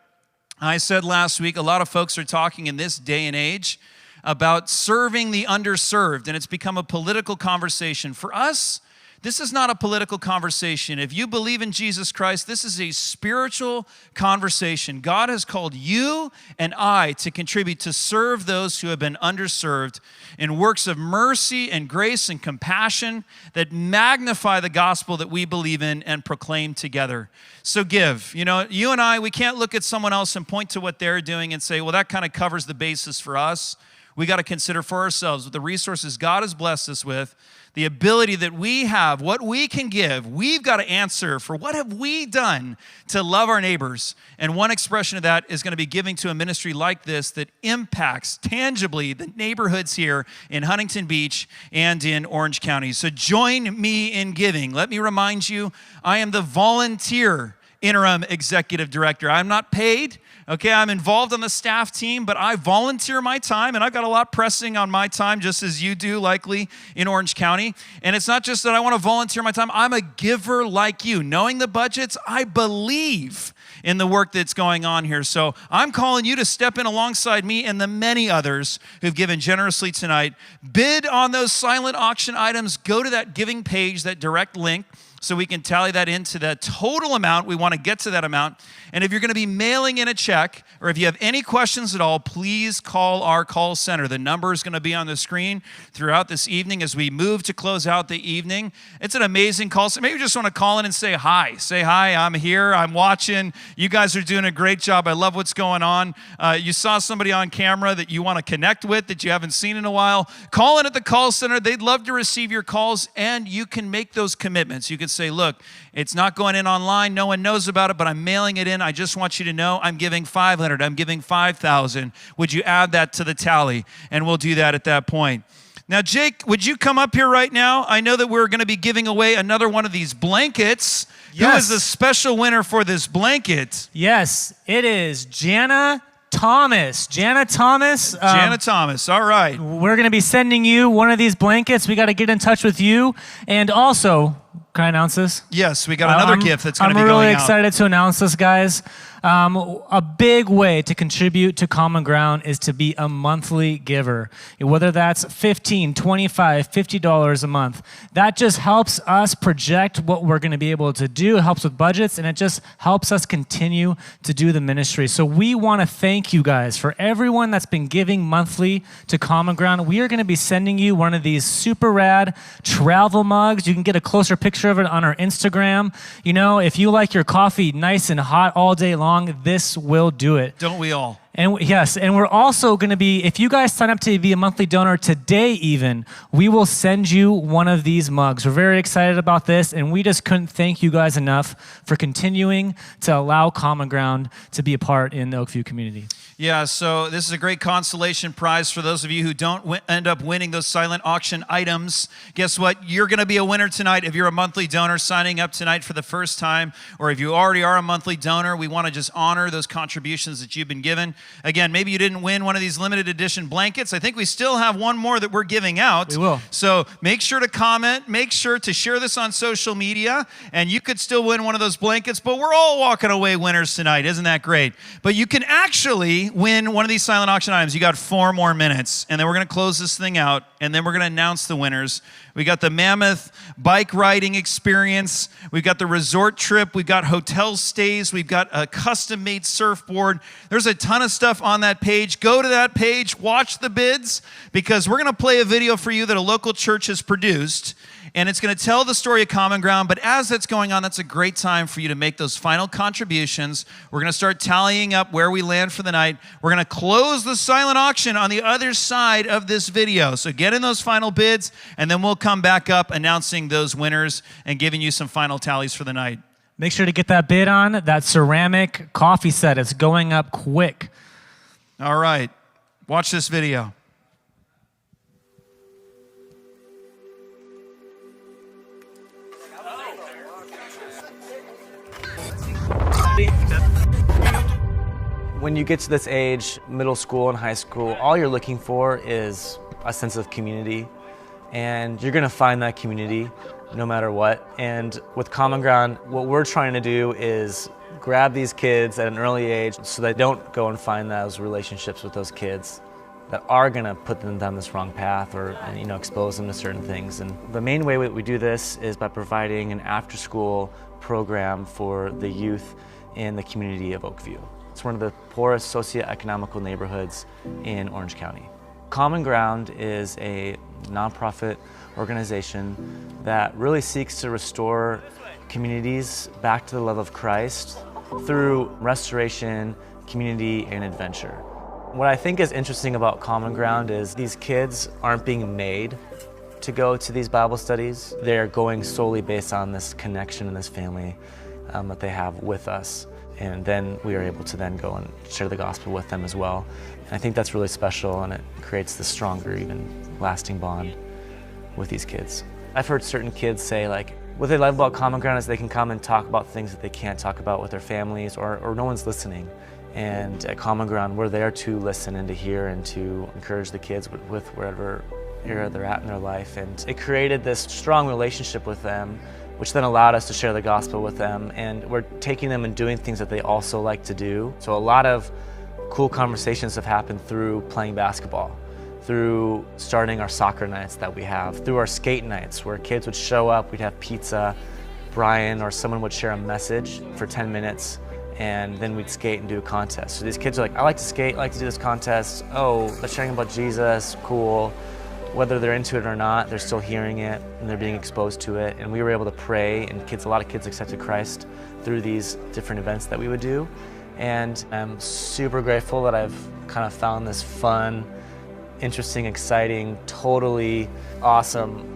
I said last week, a lot of folks are talking in this day and age about serving the underserved, and it's become a political conversation. For us, this is not a political conversation. If you believe in Jesus Christ, this is a spiritual conversation. God has called you and I to contribute to serve those who have been underserved in works of mercy and grace and compassion that magnify the gospel that we believe in and proclaim together. So give. You and I, we can't look at someone else and point to what they're doing and say, well, that kind of covers the basis for us. We got to consider for ourselves with the resources God has blessed us with, the ability that we have, what we can give. We've got to answer for what have we done to love our neighbors. And one expression of that is going to be giving to a ministry like this that impacts tangibly the neighborhoods here in Huntington Beach and in Orange County. So join me in giving. Let me remind you, I am the volunteer interim executive director. I'm not paid. Okay, I'm involved on the staff team, but I volunteer my time, and I've got a lot pressing on my time, just as you do, likely, in Orange County. And it's not just that I want to volunteer my time. I'm a giver like you. Knowing the budgets, I believe in the work that's going on here. So I'm calling you to step in alongside me and the many others who've given generously tonight. Bid on those silent auction items. Go to that giving page, that direct link, so we can tally that into the total amount. We want to get to that amount. And if you're going to be mailing in a check, or if you have any questions at all, please call our call center. The number is going to be on the screen throughout this evening as we move to close out the evening. It's an amazing call. So maybe you just want to call in and say hi. Say hi, I'm here, I'm watching. You guys are doing a great job. I love what's going on. You saw somebody on camera that you want to connect with that you haven't seen in a while. Call in at the call center. They'd love to receive your calls, and you can make those commitments. You can say, look, it's not going in online. No one knows about it, but I'm mailing it in. I just want you to know I'm giving $500. I'm giving $5,000. Would you add that to the tally? And we'll do that at that point. Now, Jake, would you come up here right now? I know that we're going to be giving away another one of these blankets. Yes. Who is the special winner for this blanket? Yes, it is Jana Thomas. Jana Thomas. Jana Thomas. All right. We're going to be sending you one of these blankets. We got to get in touch with you. And also, can I announce this? Yes, we got another gift that's going to be going out. I'm really excited to announce this, guys. A big way to contribute to Common Ground is to be a monthly giver, whether that's $15, $25, $50 a month. That just helps us project what we're going to be able to do. It helps with budgets, and it just helps us continue to do the ministry. So we want to thank you guys for everyone that's been giving monthly to Common Ground. We are going to be sending you one of these super rad travel mugs. You can get a closer picture of it on our Instagram. You know, if you like your coffee nice and hot all day long, this will do it. Don't we all? And yes, and we're also going to be, if you guys sign up to be a monthly donor today even, we will send you one of these mugs. We're very excited about this, and we just couldn't thank you guys enough for continuing to allow Common Ground to be a part in the Oakview community. Yeah, so this is a great consolation prize for those of you who don't end up winning those silent auction items. Guess what? You're going to be a winner tonight if you're a monthly donor signing up tonight for the first time, or if you already are a monthly donor. We want to just honor those contributions that you've been given. Again, maybe you didn't win one of these limited edition blankets. I think we still have one more that we're giving out. We will. So make sure to comment, make sure to share this on social media, and you could still win one of those blankets, but we're all walking away winners tonight. Isn't that great? But you can actually win one of these silent auction items. You got 4 more minutes, and then we're going to close this thing out, and then we're going to announce the winners. We got the Mammoth bike riding experience. We've got the resort trip. We've got hotel stays. We've got a custom-made surfboard. There's a ton of stuff on that page. Go to that page, watch the bids, because we're going to play a video for you that a local church has produced, and it's going to tell the story of Common Ground. But as that's going on, that's a great time for you to make those final contributions. We're going to start tallying up where we land for the night. We're going to close the silent auction on the other side of this video. So get in those final bids, and then we'll come back up announcing those winners and giving you some final tallies for the night. Make sure to get that bid on that ceramic coffee set. It's going up quick. All right. Watch this video. When you get to this age, middle school and high school, all you're looking for is a sense of community. And you're gonna find that community no matter what. And with Common Ground, what we're trying to do is grab these kids at an early age so they don't go and find those relationships with those kids that are gonna put them down this wrong path or expose them to certain things. And the main way we do this is by providing an after-school program for the youth in the community of Oakview. It's one of the poorest socioeconomical neighborhoods in Orange County. Common Ground is a nonprofit organization that really seeks to restore communities back to the love of Christ through restoration, community, and adventure. What I think is interesting about Common Ground is these kids aren't being made to go to these Bible studies. They're going solely based on this connection and this family that they have with us. And then we are able to then go and share the gospel with them as well. And I think that's really special, and it creates this stronger, even lasting bond with these kids. I've heard certain kids say, like, what they love about Common Ground is they can come and talk about things that they can't talk about with their families, or no one's listening. And at Common Ground, we're there to listen and to hear and to encourage the kids with wherever area they're at in their life. And it created this strong relationship with them, which then allowed us to share the gospel with them. And we're taking them and doing things that they also like to do. So a lot of cool conversations have happened through playing basketball, through starting our soccer nights that we have, through our skate nights where kids would show up, we'd have pizza, Brian or someone would share a message for 10 minutes, and then we'd skate and do a contest. So these kids are like, I like to skate, I like to do this contest. Oh, they're sharing about Jesus, cool. Whether they're into it or not, they're still hearing it and they're being exposed to it. And we were able to pray, and a lot of kids accepted Christ through these different events that we would do. And I'm super grateful that I've kind of found this fun, interesting, exciting, totally awesome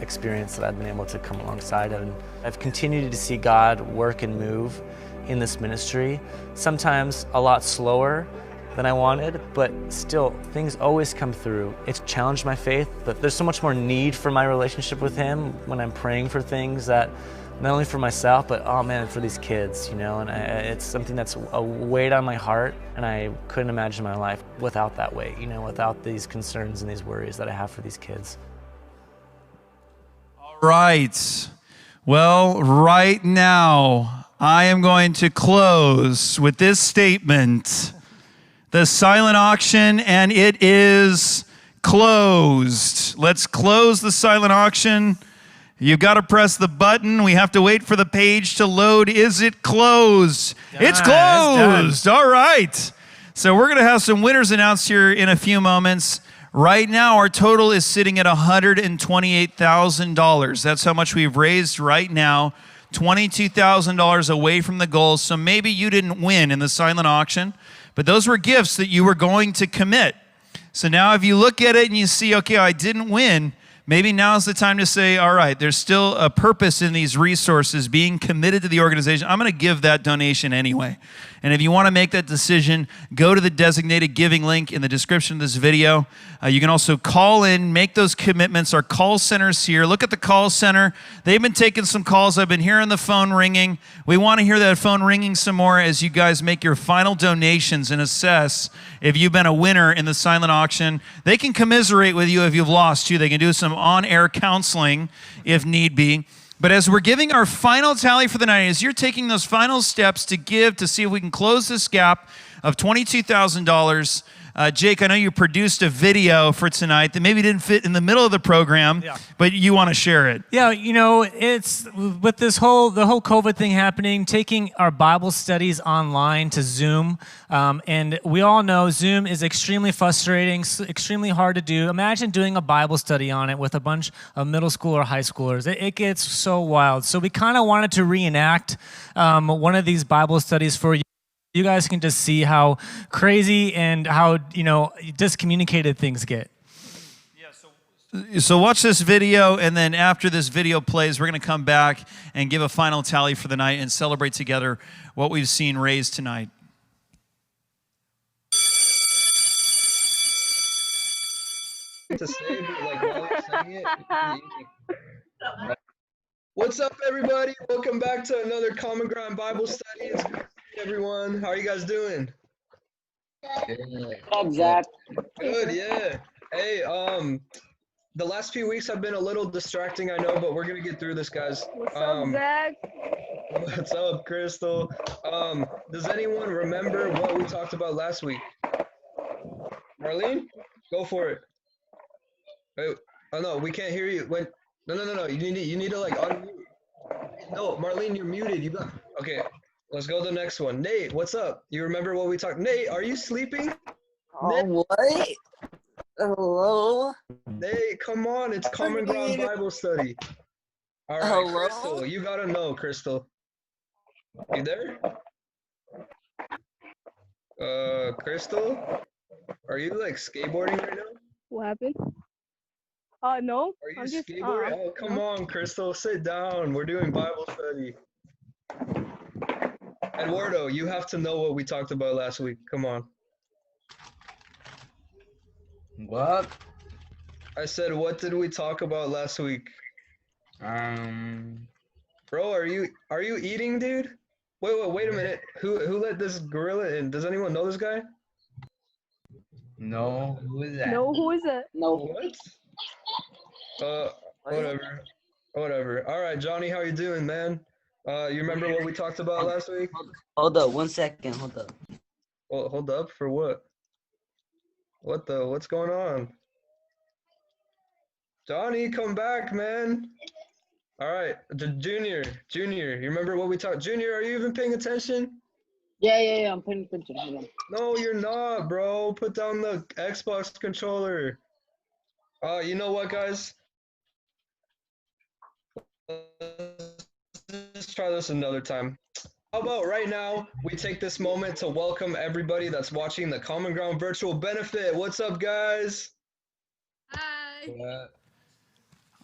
experience that I've been able to come alongside of. And I've continued to see God work and move in this ministry, sometimes a lot slower than I wanted, but still, things always come through. It's challenged my faith, but there's so much more need for my relationship with Him when I'm praying for things, that not only for myself, but oh man, for these kids, and it's something that's a weight on my heart, and I couldn't imagine my life without that weight, without these concerns and these worries that I have for these kids. All right. Well, right now, I am going to close with this statement. The silent auction, and it is closed. Let's close the silent auction. You've got to press the button. We have to wait for the page to load. Is it closed? It's closed. All right. So we're going to have some winners announced here in a few moments. Right now, our total is sitting at $128,000. That's how much we've raised right now. $22,000 away from the goal. So maybe you didn't win in the silent auction, but those were gifts that you were going to commit. So now if you look at it and you see, okay, I didn't win, maybe now's the time to say, all right, there's still a purpose in these resources being committed to the organization. I'm going to give that donation anyway. And if you want to make that decision, go to the designated giving link in the description of this video. You can also call in, make those commitments. Our call center's here. Look at the call center. They've been taking some calls. I've been hearing the phone ringing. We want to hear that phone ringing some more as you guys make your final donations and assess if you've been a winner in the silent auction. They can commiserate with you if you've lost too. They can do some on-air counseling if need be. But as we're giving our final tally for the night, as you're taking those final steps to give to see if we can close this gap of $22,000, Jake, I know you produced a video for tonight that maybe didn't fit in the middle of the program, but you want to share it. Yeah, you know, it's with the whole COVID thing happening, taking our Bible studies online to Zoom, and we all know Zoom is extremely frustrating, extremely hard to do. Imagine doing a Bible study on it with a bunch of middle school or high schoolers. It gets so wild. So we kind of wanted to reenact one of these Bible studies for you. You guys can just see how crazy and how, you know, discommunicated things get. So watch this video, and then after this video plays, we're going to come back and give a final tally for the night and celebrate together what we've seen raised tonight. To say, but like while I'm saying it, what's up, everybody? Welcome back to another Common Ground Bible study. It's good to see everyone. How are you guys doing? What's up, Zach? Good, yeah. Hey, the last few weeks have been a little distracting, I know, but we're gonna get through this, guys. What's up, Zach? What's up, Crystal? Does anyone remember what we talked about last week? Marlene, go for it. Wait, oh no, we can't hear you. Wait, no. You need to like unmute. No, Marlene, you're muted. You got. Okay, let's go to the next one. Nate, what's up? You remember what we talked? Nate, are you sleeping? Oh, what? Hello? Nate, come on, it's Common Ground Bible Study. All right, Hello? Crystal, you gotta know, Crystal. You there? Crystal, are you like skateboarding right now? What happened? No. Are you I'm just skateboarding? Oh, come on, Crystal, sit down. We're doing Bible study. Eduardo, you have to know what we talked about last week. Come on. What? I said, what did we talk about last week? Bro, are you eating, dude? Wait a minute. Who let this gorilla in? Does anyone know this guy? No. Who is that? No, who is it? No. What? Whatever. All right, Johnny, how you doing, man? You remember what we talked about last week? Hold up, 1 second. Hold up. Well, hold up for what? What's going on? Johnny, come back, man. All right, Junior, you remember what we talked? Junior, are you even paying attention? Yeah, I'm paying attention. Hold on. No, you're not, bro. Put down the Xbox controller. You know what, guys? Let's try this another time. How about right now, we take this moment to welcome everybody that's watching the Common Ground Virtual Benefit. What's up, guys? Hi.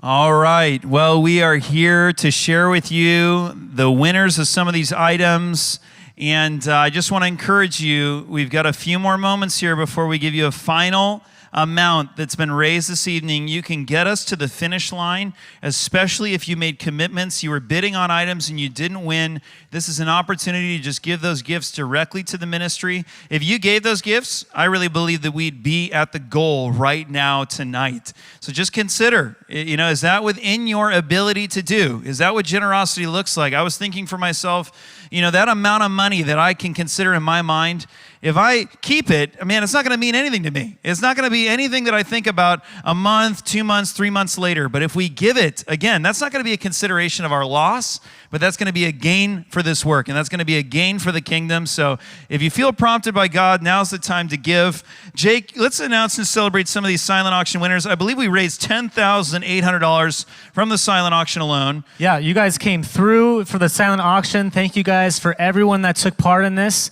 All right. Well, we are here to share with you the winners of some of these items. And I just want to encourage you, we've got a few more moments here before we give you a final amount that's been raised this evening, you can get us to the finish line, especially if you made commitments, you were bidding on items and you didn't win. This is an opportunity to just give those gifts directly to the ministry. If you gave those gifts, I really believe that we'd be at the goal right now tonight. So just consider, is that within your ability to do? Is that what generosity looks like? I was thinking for myself, that amount of money that I can consider in my mind, if I keep it, it's not going to mean anything to me. It's not going to be anything that I think about a month, 2 months, 3 months later. But if we give it, again, that's not going to be a consideration of our loss, but that's going to be a gain for this work, and that's going to be a gain for the kingdom. So if you feel prompted by God, now's the time to give. Jake, let's announce and celebrate some of these silent auction winners. I believe we raised $10,800 from the silent auction alone. Yeah, you guys came through for the silent auction. Thank you guys for everyone that took part in this.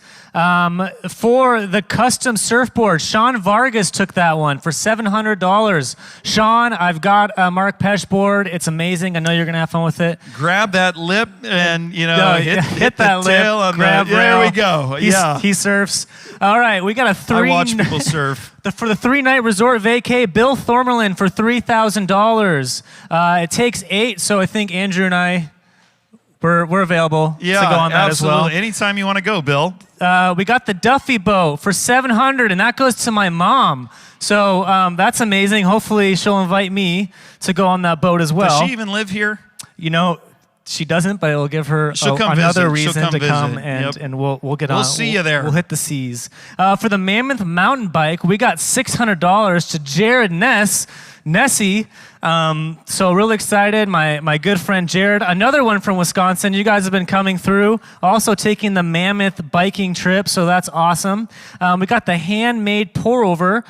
For the custom surfboard, Sean Vargas took that one for $700. Sean, I've got a Mark Pesh board. It's amazing. I know you're going to have fun with it. Grab that lip and, hit that that lip. tail on Grab there rail. we go. He surfs. All right, we got a I watch people surf. For the 3-night resort vacay, Bill Thormerlin for $3,000. It takes 8, so I think Andrew and I, we're available to go on that absolutely. as well. Anytime you want to go, Bill. We got the Duffy boat for $700, and that goes to my mom. So that's amazing. Hopefully she'll invite me to go on that boat as well. Does she even live here? She doesn't, but it'll give her visit. another reason She'll to come, visit. and, Yep. and we'll get on. We'll see you there. We'll hit the seas. For the Mammoth mountain bike, we got $600 to Jared Nessie. So really excited. My good friend Jared, another one from Wisconsin. You guys have been coming through, also taking the Mammoth biking trip, so that's awesome. We got the handmade pour over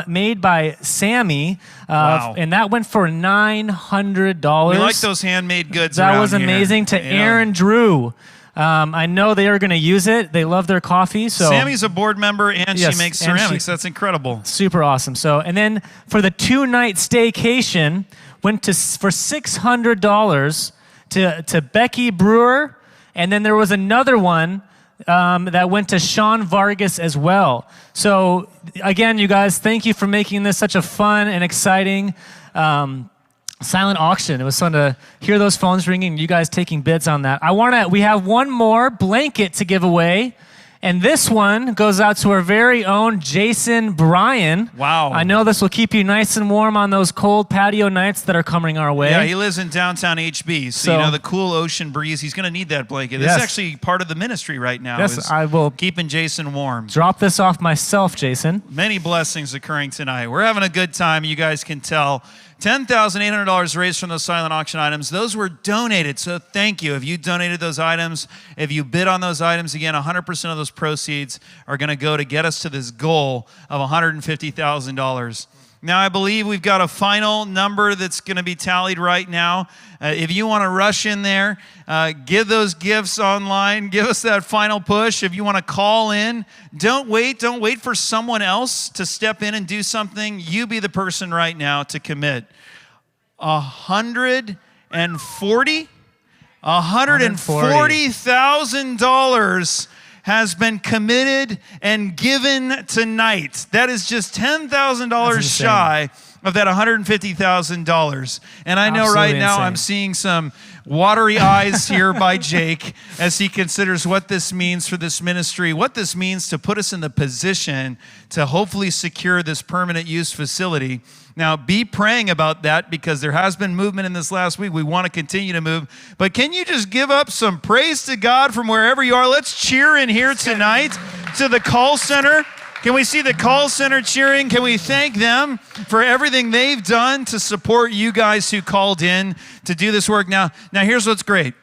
made by Sammy, Wow. and that went for $900. We like those handmade goods That around was amazing. here. To Aaron Drew. I know they are going to use it. They love their coffee. So Sammy's a board member, and Yes, she makes and ceramics. That's incredible. super awesome. So, and then for the 2-night staycation, went for $600 to Becky Brewer, and then there was another one that went to Sean Vargas as well. So again, you guys, thank you for making this such a fun and exciting silent auction. It was fun to hear those phones ringing, you guys taking bids on that. We have one more blanket to give away, and this one goes out to our very own Jason Bryan. Wow. I know this will keep you nice and warm on those cold patio nights that are coming our way. Yeah, he lives in downtown HB, so the cool ocean breeze, he's going to need that blanket. This Yes. is actually part of the ministry right now. Yes, is I will keeping Jason warm. drop this off myself, Jason. Many blessings occurring tonight. We're having a good time, you guys can tell. $10,800 raised from those silent auction items. Those were donated, so thank you. If you donated those items, if you bid on those items, again, 100% of those proceeds are going to go to get us to this goal of $150,000. Now, I believe we've got a final number that's going to be tallied right now. If you want to rush in there, give those gifts online. Give us that final push. If you want to call in, don't wait. Don't wait for someone else to step in and do something. You be the person right now to commit. $140,000 has been committed and given tonight. That is just $10,000 shy of that $150,000. And I know Absolutely right now insane. I'm seeing some watery eyes here by Jake as he considers what this means for this ministry, what this means to put us in the position to hopefully secure this permanent use facility. Now, be praying about that because there has been movement in this last week. We want to continue to move. But can you just give up some praise to God from wherever you are? Let's cheer in here tonight to the call center. Can we see the call center cheering? Can we thank them for everything they've done to support you guys who called in to do this work? Now here's what's great.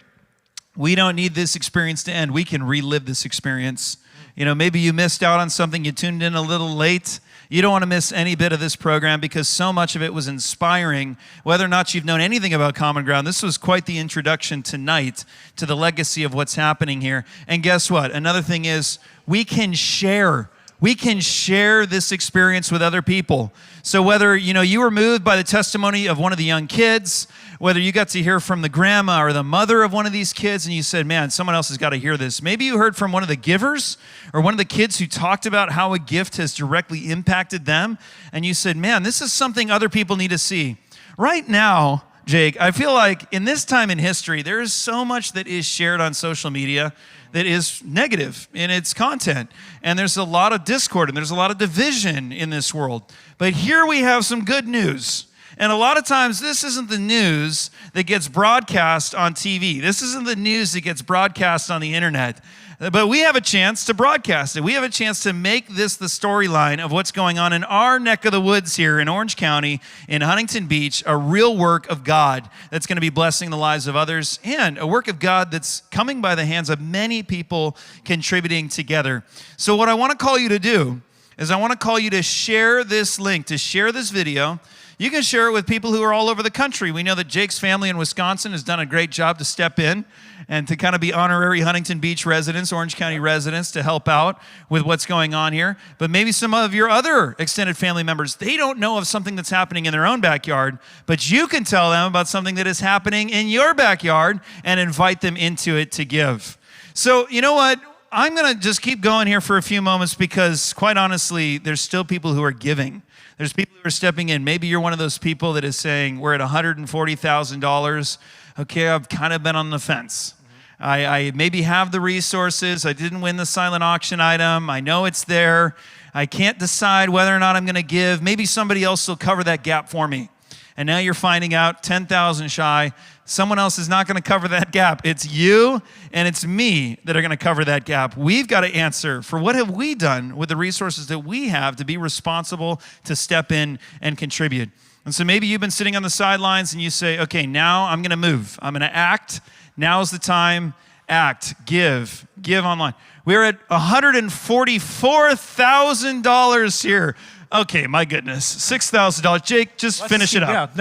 We don't need this experience to end. We can relive this experience. Maybe you missed out on something. You tuned in a little late. You don't want to miss any bit of this program because so much of it was inspiring. Whether or not you've known anything about Common Ground, this was quite the introduction tonight to the legacy of what's happening here. And guess what? Another thing is we can share we can share this experience with other people. So whether you were moved by the testimony of one of the young kids, whether you got to hear from the grandma or the mother of one of these kids and you said, man, someone else has got to hear this. Maybe you heard from one of the givers or one of the kids who talked about how a gift has directly impacted them, and you said, man, this is something other people need to see. Right now, Jake, I feel like in this time in history, there is so much that is shared on social media that is negative in its content. And there's a lot of discord and there's a lot of division in this world. But here we have some good news. And a lot of times, this isn't the news that gets broadcast on TV. This isn't the news that gets broadcast on the internet. But we have a chance to broadcast it. We have a chance to make this the storyline of what's going on in our neck of the woods here in Orange County, in Huntington Beach, a real work of God that's going to be blessing the lives of others, and a work of God that's coming by the hands of many people contributing together. So what I want to call you to do is I want to call you to share this link, to share this video. You can share it with people who are all over the country. We know that Jake's family in Wisconsin has done a great job to step in and to kind of be honorary Huntington Beach residents, Orange County residents, to help out with what's going on here. But maybe some of your other extended family members, they don't know of something that's happening in their own backyard, but you can tell them about something that is happening in your backyard and invite them into it to give. So you know what? I'm going to just keep going here for a few moments because, quite honestly, there's still people who are giving. There's people who are stepping in. Maybe you're one of those people that is saying, we're at $140,000. Okay, I've kind of been on the fence. I maybe have the resources. I didn't win the silent auction item. I know it's there. I can't decide whether or not I'm going to give. Maybe somebody else will cover that gap for me. And now you're finding out 10,000 shy. Someone else is not going to cover that gap. It's you and it's me that are going to cover that gap. We've got to answer for what have we done with the resources that we have to be responsible to step in and contribute. And so maybe you've been sitting on the sidelines and you say, okay, now I'm going to move. I'm going to act. Now's the time. Act. Give online. We're at $144,000 here. Okay, my goodness, $6,000. Jake, just finish it up.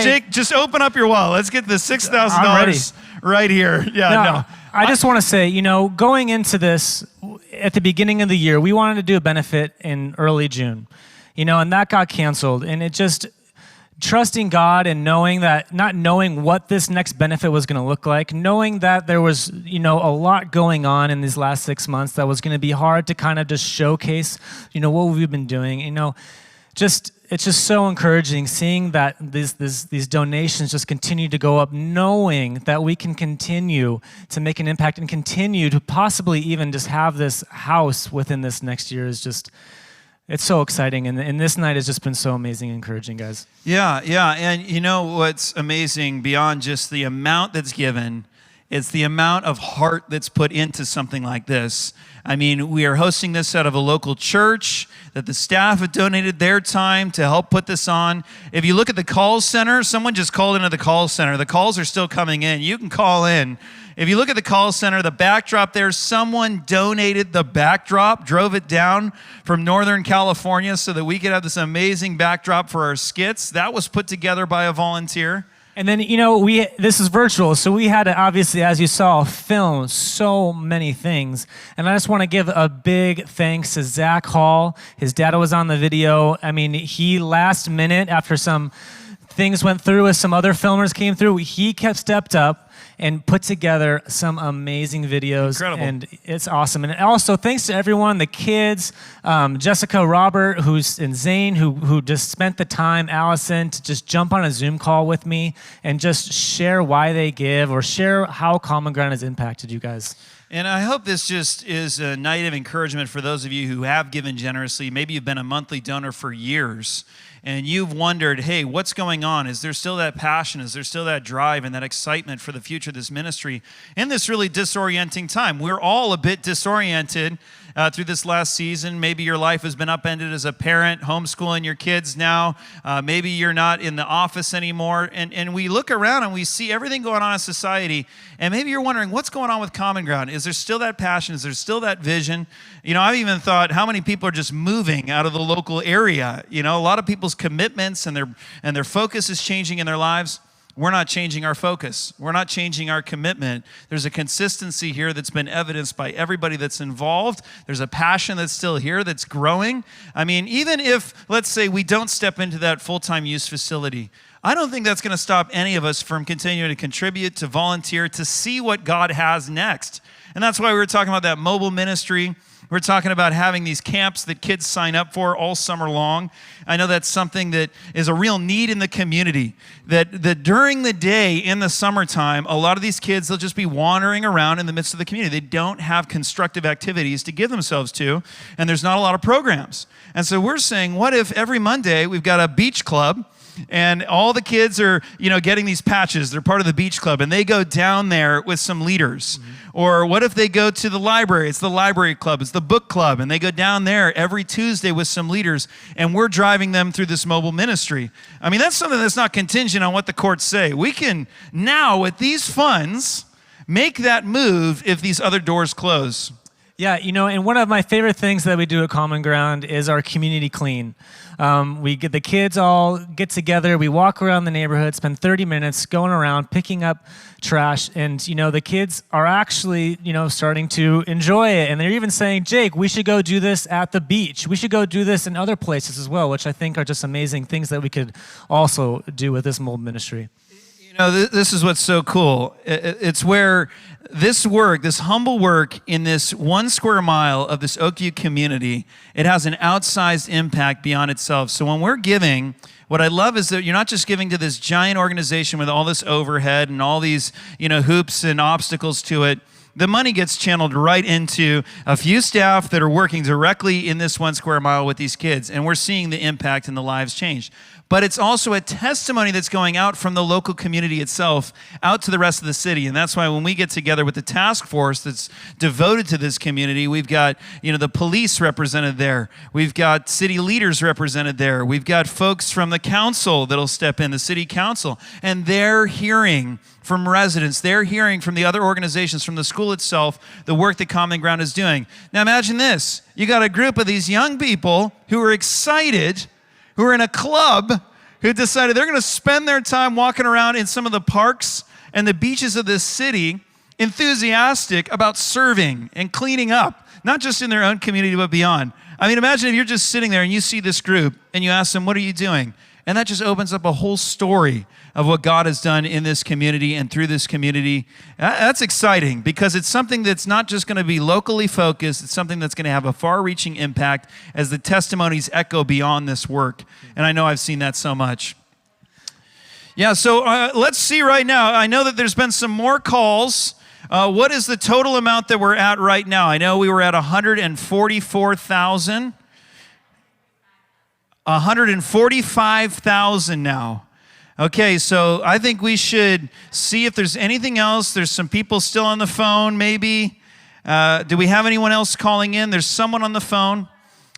Jake, just open up your wallet. Let's get the $6,000 right here. Yeah, I just want to say, going into this at the beginning of the year, we wanted to do a benefit in early June, and that got canceled. And it just, trusting God and knowing that, not knowing what this next benefit was going to look like, knowing that there was, a lot going on in these last 6 months that was going to be hard to kind of just showcase, what we've been doing. It's just so encouraging seeing that these donations just continue to go up, knowing that we can continue to make an impact and continue to possibly even just have this house within this next year is just, it's so exciting, and this night has just been so amazing and encouraging, guys. Yeah, and you know what's amazing beyond just the amount that's given, it's the amount of heart that's put into something like this. I mean, we are hosting this out of a local church that the staff have donated their time to help put this on. If you look at the call center, someone just called into the call center. The calls are still coming in. You can call in. If you look at the call center, the backdrop there, someone donated the backdrop, drove it down from Northern California so that we could have this amazing backdrop for our skits. That was put together by a volunteer. And then, this is virtual, so we had to, obviously, as you saw, film so many things. And I just want to give a big thanks to Zach Hall. His dad was on the video. I mean, he last minute, after some things went through as some other filmers came through, he stepped up and put together some amazing videos. Incredible. And it's awesome. And also, thanks to everyone, the kids, Jessica, Robert, and Zane, who just spent the time, Allison, to just jump on a Zoom call with me and just share why they give or share how Common Ground has impacted you guys. And I hope this just is a night of encouragement for those of you who have given generously. Maybe you've been a monthly donor for years, and you've wondered, hey, what's going on? Is there still that passion? Is there still that drive and that excitement for the future of this ministry in this really disorienting time? We're all a bit disoriented through this last season. Maybe your life has been upended as a parent, homeschooling your kids now. Maybe you're not in the office anymore. And we look around and we see everything going on in society. And maybe you're wondering, what's going on with Common Ground? Is there still that passion? Is there still that vision? I've even thought, how many people are just moving out of the local area? A lot of people's commitments and their focus is changing in their lives. we're not changing our focus. We're not changing our commitment. There's a consistency here that's been evidenced by everybody that's involved. There's a passion that's still here that's growing. I mean, even if, let's say, we don't step into that full-time use facility, I don't think that's going to stop any of us from continuing to contribute, to volunteer, to see what God has next. And that's why we were talking about that mobile ministry. We're talking about having these camps that kids sign up for all summer long. I know that's something that is a real need in the community, that during the day in the summertime, a lot of these kids, they'll just be wandering around in the midst of the community. They don't have constructive activities to give themselves to, and there's not a lot of programs. And so we're saying, what if every Monday we've got a beach club, and all the kids are, getting these patches. They're part of the beach club, and they go down there with some leaders. Or what if they go to the library? It's the library club. It's the book club, and they go down there every Tuesday with some leaders, and we're driving them through this mobile ministry. I mean, that's something that's not contingent on what the courts say. We can now, with these funds, make that move if these other doors close. Yeah, and one of my favorite things that we do at Common Ground is our community clean. The kids all get together, we walk around the neighborhood, spend 30 minutes going around, picking up trash, and, the kids are actually, starting to enjoy it. And they're even saying, Jake, we should go do this at the beach. We should go do this in other places as well, which I think are just amazing things that we could also do with this mobile ministry. This is what's so cool. It's where this work, this humble work in this 1 square mile of this Oakview community, it has an outsized impact beyond itself. So when we're giving, what I love is that you're not just giving to this giant organization with all this overhead and all these, hoops and obstacles to it. The money gets channeled right into a few staff that are working directly in this 1 square mile with these kids, and we're seeing the impact and the lives change. But it's also a testimony that's going out from the local community itself out to the rest of the city. And that's why when we get together with the task force that's devoted to this community, we've got, the police represented there. We've got city leaders represented there. We've got folks from the council that'll step in, the city council, and they're hearing from residents. They're hearing from the other organizations, from the school itself, the work that Common Ground is doing. Now imagine this. You got a group of these young people who are excited, who are in a club, who decided they're going to spend their time walking around in some of the parks and the beaches of this city, enthusiastic about serving and cleaning up, not just in their own community, but beyond. I mean, imagine if you're just sitting there and you see this group and you ask them, what are you doing? And that just opens up a whole story of what God has done in this community and through this community. That's exciting because it's something that's not just going to be locally focused. It's something that's going to have a far-reaching impact as the testimonies echo beyond this work. And I know I've seen that so much. Yeah, so let's see right now. I know that there's been some more calls. What is the total amount that we're at right now? I know we were at 144,000. 145,000 now. Okay, so I think we should see if there's anything else. There's some people still on the phone, maybe. Do we have anyone else calling in? There's someone on the phone.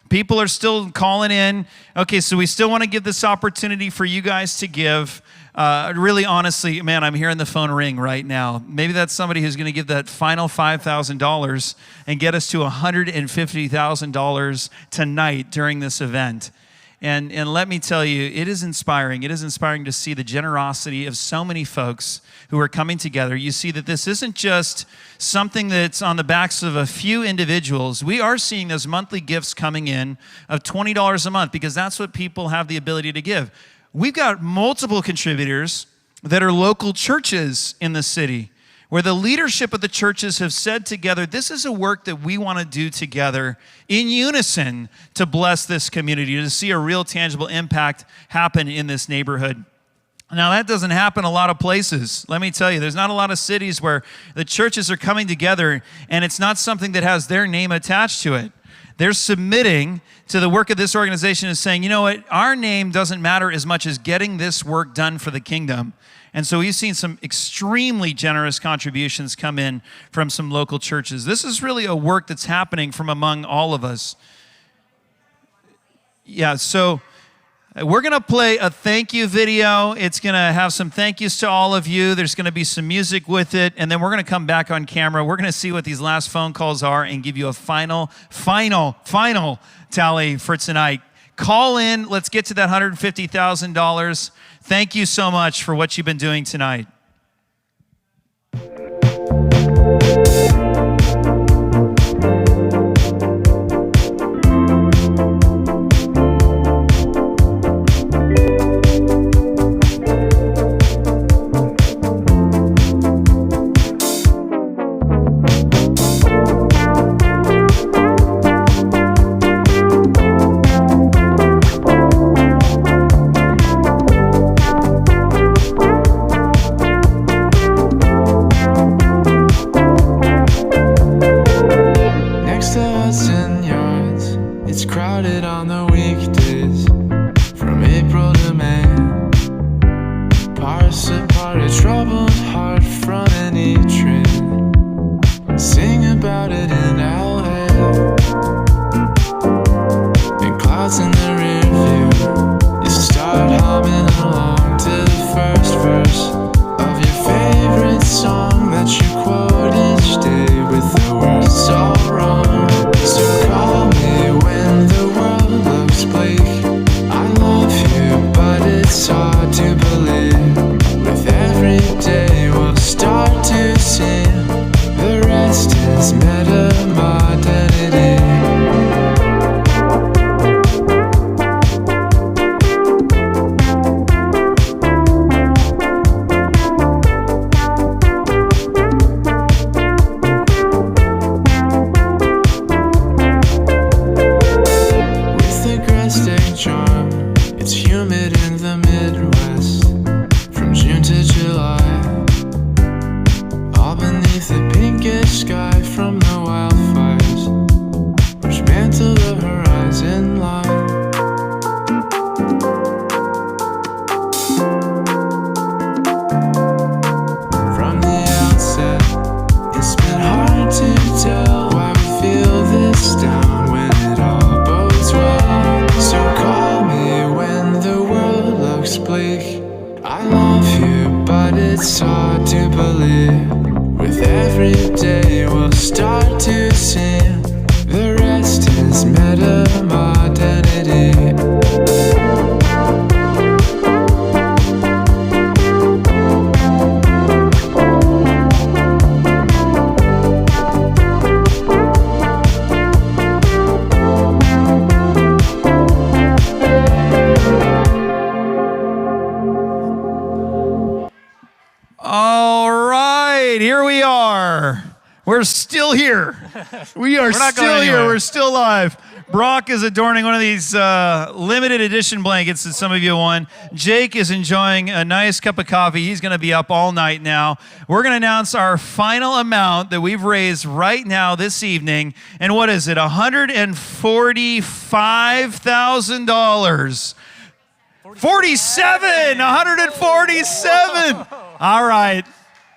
People are still calling in. Okay, so we still want to give this opportunity for you guys to give. Really, honestly, man, I'm hearing the phone ring right now. Maybe that's somebody who's going to give that final $5,000 and get us to $150,000 tonight during this event. And let me tell you, it is inspiring. It is inspiring to see the generosity of so many folks who are coming together. You see that this isn't just something that's on the backs of a few individuals. We are seeing those monthly gifts coming in of $20 a month because that's what people have the ability to give. We've got multiple contributors that are local churches in the city, where the leadership of the churches have said together, this is a work that we want to do together in unison to bless this community, to see a real tangible impact happen in this neighborhood. Now, that doesn't happen a lot of places. Let me tell you, there's not a lot of cities where the churches are coming together and it's not something that has their name attached to it. They're submitting to the work of this organization and saying, you know what, our name doesn't matter as much as getting this work done for the kingdom. And so we've seen some extremely generous contributions come in from some local churches. This is really a work that's happening from among all of us. Yeah, so we're going to play a thank you video. It's going to have some thank yous to all of you. There's going to be some music with it. And then we're going to come back on camera. We're going to see what these last phone calls are and give you a final tally for tonight. Call in. Let's get to that $150,000. Thank you so much for what you've been doing tonight. Next to Hudson Yards, it's crowded on the weekdays from April to May. Parse apart a troubled heart from any train. Sing about it in LA. And clouds in the rear view, you start humming along to the first verse of your favorite song that you quote each day with the words all wrong. So call me when the world looks bleak. I love you, but it's hard to believe. With every day we'll start to see the rest is meta-modernity. With a Grestic charm, it's humid in the Midwest from June to July. All beneath the pinkish sky from the wildfires, which mantle the horizon line. From the outset, it's been hard to tell why we feel this down when it all bodes well. So call me when the world looks bleak. I love you, but it's hard to believe. With every day we'll start to see the rest is meta-modernity. All right, here we are. We're still here. We are We're not going still here. anywhere. We're still live. Brock is adorning one of these limited edition blankets that some of you won. Jake is enjoying a nice cup of coffee. He's going to be up all night now. We're going to announce our final amount that we've raised right now this evening. And what is it? $145,000. 147. All right.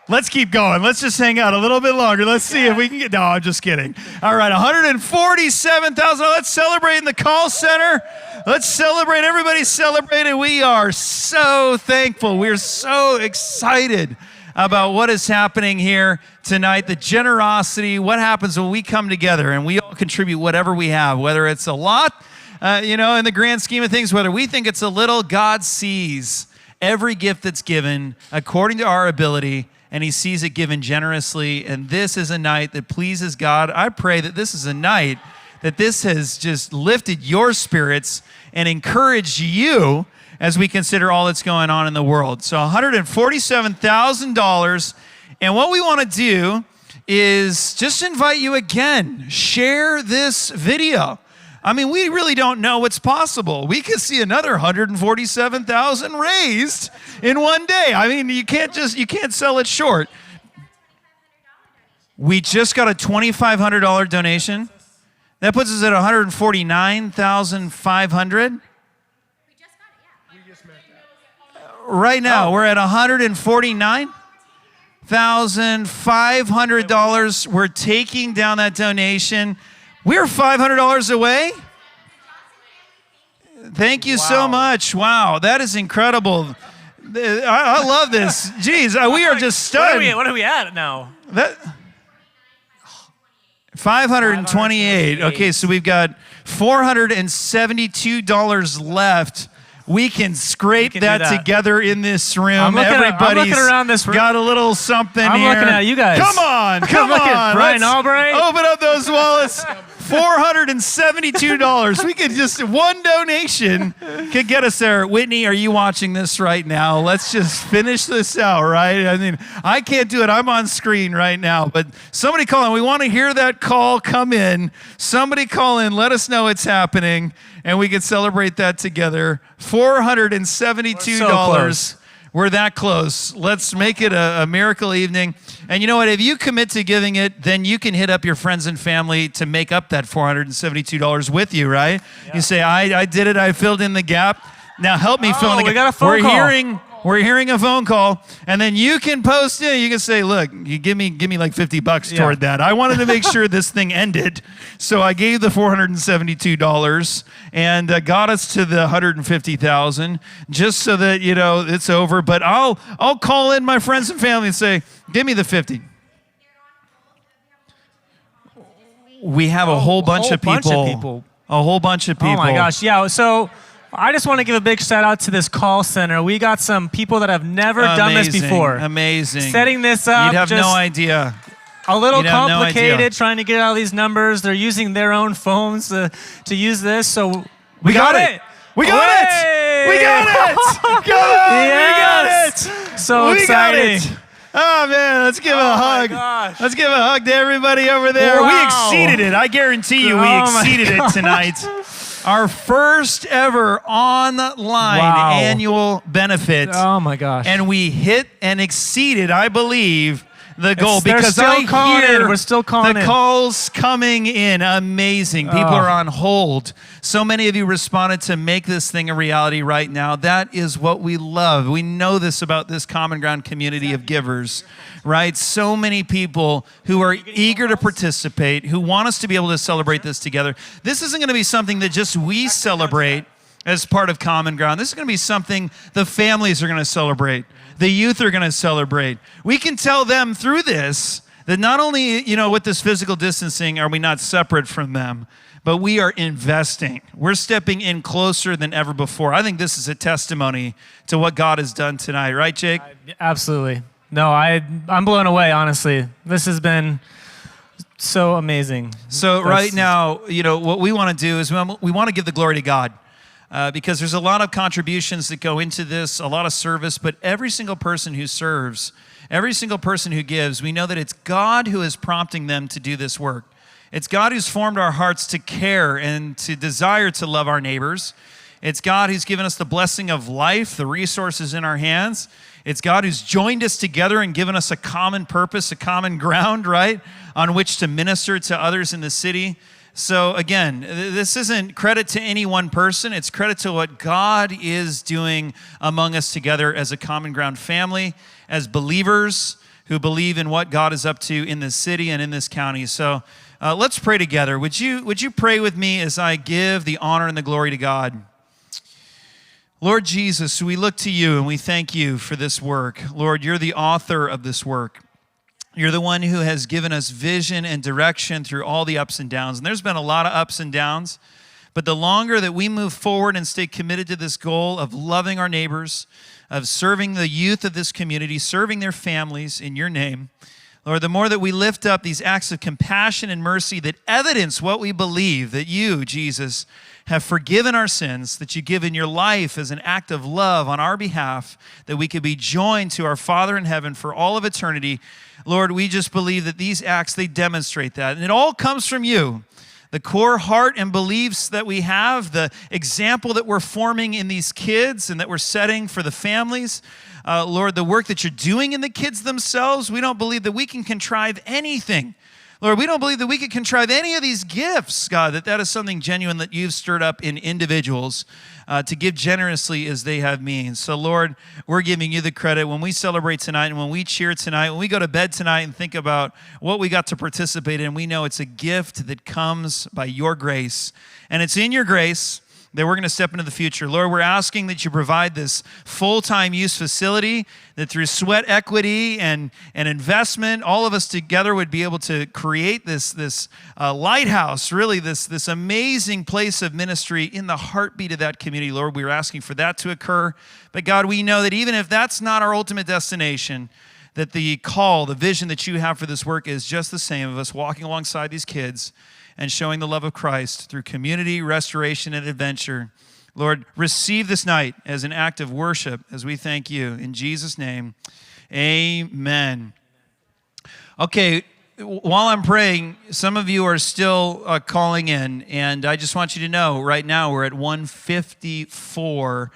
Let's keep going. Let's just hang out a little bit longer. Let's see if we can get. No, I'm just kidding. All right, 147,000. Let's celebrate in the call center. Let's celebrate. Everybody's celebrating. We are so thankful. We're so excited about what is happening here tonight. The generosity, what happens when we come together and we all contribute whatever we have, whether it's a lot, in the grand scheme of things, whether we think it's a little, God sees every gift that's given according to our ability, and he sees it given generously. And this is a night that pleases God. I pray that this is a night that this has just lifted your spirits and encouraged you as we consider all that's going on in the world. So $147,000. And what we want to do is just invite you again, share this video. I mean, we really don't know what's possible. We could see another 147,000 raised in one day. I mean, you can't sell it short. We just got a $2,500 donation. That puts us at 149,500. Right now, we're at $149,500. We're taking down that donation. We're $500 away. Thank you so much. Wow, that is incredible. I love this. Jeez, we are just stunned. What are we at now? $528. Okay, so we've got $472 left. We can scrape that together in this room. I'm looking Everybody's around this room. got a little something I'm here. looking at you guys. Come on, come on. Brian Let's Albright. open up those wallets. $472. We could just, one donation could get us there. Whitney, are you watching this right now? Let's just finish this out, right? I mean, I can't do it. I'm on screen right now, but somebody call in. We want to hear that call come in. Somebody call in. Let us know it's happening, and we can celebrate that together. $472. We're that close. Let's make it a miracle evening. And you know what? If you commit to giving it, then you can hit up your friends and family to make up that $472 with you, right? Yeah. You say, I did it. I filled in the gap. Now help me fill in the gap. We got a phone call. We're hearing a phone call, and then you can post it. You can say, look, you give me like $50 toward that. I wanted to make sure this thing ended, so I gave the $472 and got us to the $150,000 just so that, you know, it's over. But I'll call in my friends and family and say, give me the 50. We have a whole bunch of people. A whole bunch of people. Oh my gosh, yeah. So I just want to give a big shout out to this call center. We got some people that have never done this before. Amazing. Setting this up. You'd have no idea. A little You'd have no complicated idea. trying to get all these numbers. They're using their own phones to use this. So we got it. We got it. We got it. Come on. Yes. We got it. So we exciting. Got it. Oh, man, let's give a hug. Let's give a hug to everybody over there. Wow. We exceeded it. I guarantee you we exceeded it tonight. Our first ever online annual benefit. Oh, my gosh. And we hit and exceeded, I believe, the goal. They're Because still I calling hear in. We're still calling the in. calls coming in. Amazing. People are on hold. So many of you responded to make this thing a reality right now. That is what we love. We know this about this Common Ground community of givers, right? So many people who are eager to participate, who want us to be able to celebrate this together. This isn't going to be something that just we celebrate as part of Common Ground. This is going to be something the families are going to celebrate. The youth are going to celebrate. We can tell them through this that not only, you know, with this physical distancing are we not separate from them, but we are investing. We're stepping in closer than ever before. I think this is a testimony to what God has done tonight. Right, Jake? Absolutely. No, I'm blown away, honestly. This has been so amazing. So right now, you know, what we want to do is we want to give the glory to God. Because there's a lot of contributions that go into this, a lot of service, but every single person who serves, every single person who gives, we know that it's God who is prompting them to do this work. It's God who's formed our hearts to care and to desire to love our neighbors. It's God who's given us the blessing of life, the resources in our hands. It's God who's joined us together and given us a common purpose, a common ground, right, on which to minister to others in the city. So again, this isn't credit to any one person. It's credit to what God is doing among us together as a Common Ground family, as believers who believe in what God is up to in this city and in this county. So let's pray together. Would you pray with me as I give the honor and the glory to God? Lord Jesus, we look to you and we thank you for this work. Lord, you're the author of this work. You're the one who has given us vision and direction through all the ups and downs. And there's been a lot of ups and downs. But the longer that we move forward and stay committed to this goal of loving our neighbors, of serving the youth of this community, serving their families in your name, Lord, the more that we lift up these acts of compassion and mercy that evidence what we believe, that you, Jesus, have forgiven our sins, that you've given your life as an act of love on our behalf, that we could be joined to our Father in heaven for all of eternity. Lord, we just believe that these acts, they demonstrate that. And it all comes from you. The core heart and beliefs that we have, the example that we're forming in these kids and that we're setting for the families. Lord, the work that you're doing in the kids themselves, we don't believe that we can contrive anything. Lord, we don't believe that we could contrive any of these gifts, God, that is something genuine that you've stirred up in individuals to give generously as they have means. So, Lord, we're giving you the credit when we celebrate tonight and when we cheer tonight, when we go to bed tonight and think about what we got to participate in, we know it's a gift that comes by your grace. And it's in your grace that we're going to step into the future. Lord, we're asking that you provide this full-time use facility, that through sweat equity and investment, all of us together would be able to create this lighthouse, really this amazing place of ministry in the heartbeat of that community. Lord, we're asking for that to occur. But God, we know that even if that's not our ultimate destination, that the call, the vision that you have for this work is just the same, of us walking alongside these kids and showing the love of Christ through community, restoration, and adventure. Lord, receive this night as an act of worship as we thank you. In Jesus' name, amen. Okay, while I'm praying, some of you are still calling in, and I just want you to know right now we're at 154.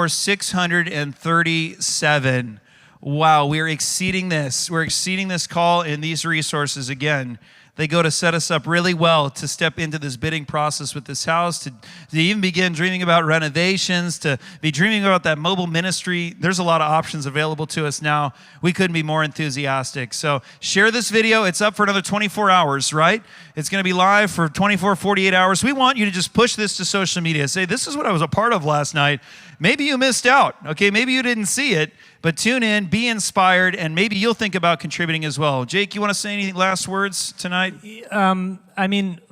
637. Wow, we're exceeding this. We're exceeding this call, and these resources, again, they go to set us up really well to step into this bidding process with this house, to even begin dreaming about renovations, to be dreaming about that mobile ministry. There's a lot of options available to us now. We couldn't be more enthusiastic. So share this video. It's up for another 24 hours, right? It's going to be live for 24, 48 hours. We want you to just push this to social media. Say, this is what I was a part of last night. Maybe you missed out, okay? Maybe you didn't see it, but tune in, be inspired, and maybe you'll think about contributing as well. Jake, you want to say any last words tonight?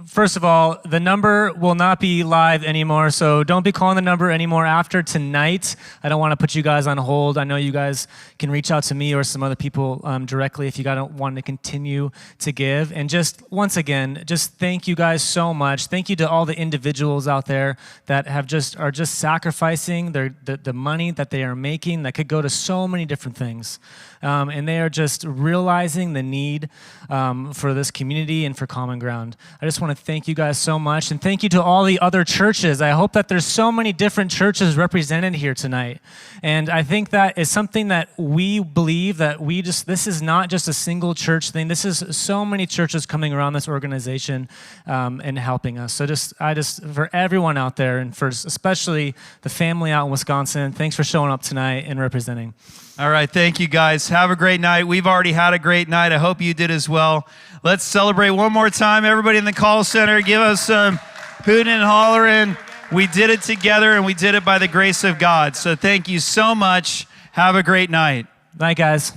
First of all, the number will not be live anymore, so don't be calling the number anymore after tonight. I don't want to put you guys on hold. I know you guys can reach out to me or some other people directly if you guys don't want to continue to give. And just, once again, just thank you guys so much. Thank you to all the individuals out there that are just sacrificing the money that they are making that could go to so many different things. And they are just realizing the need for this community and for Common Ground. I just want to thank you guys so much, and thank you to all the other churches. I hope that there's so many different churches represented here tonight. And I think that is something that we believe that this is not just a single church thing. This is so many churches coming around this organization and helping us. So for everyone out there, and for especially the family out in Wisconsin, thanks for showing up tonight and representing. All right, thank you guys. Have a great night. We've already had a great night. I hope you did as well. Let's celebrate one more time. Everybody in the call center, give us some hooting and hollering. We did it together, and we did it by the grace of God. So thank you so much. Have a great night. Night, guys.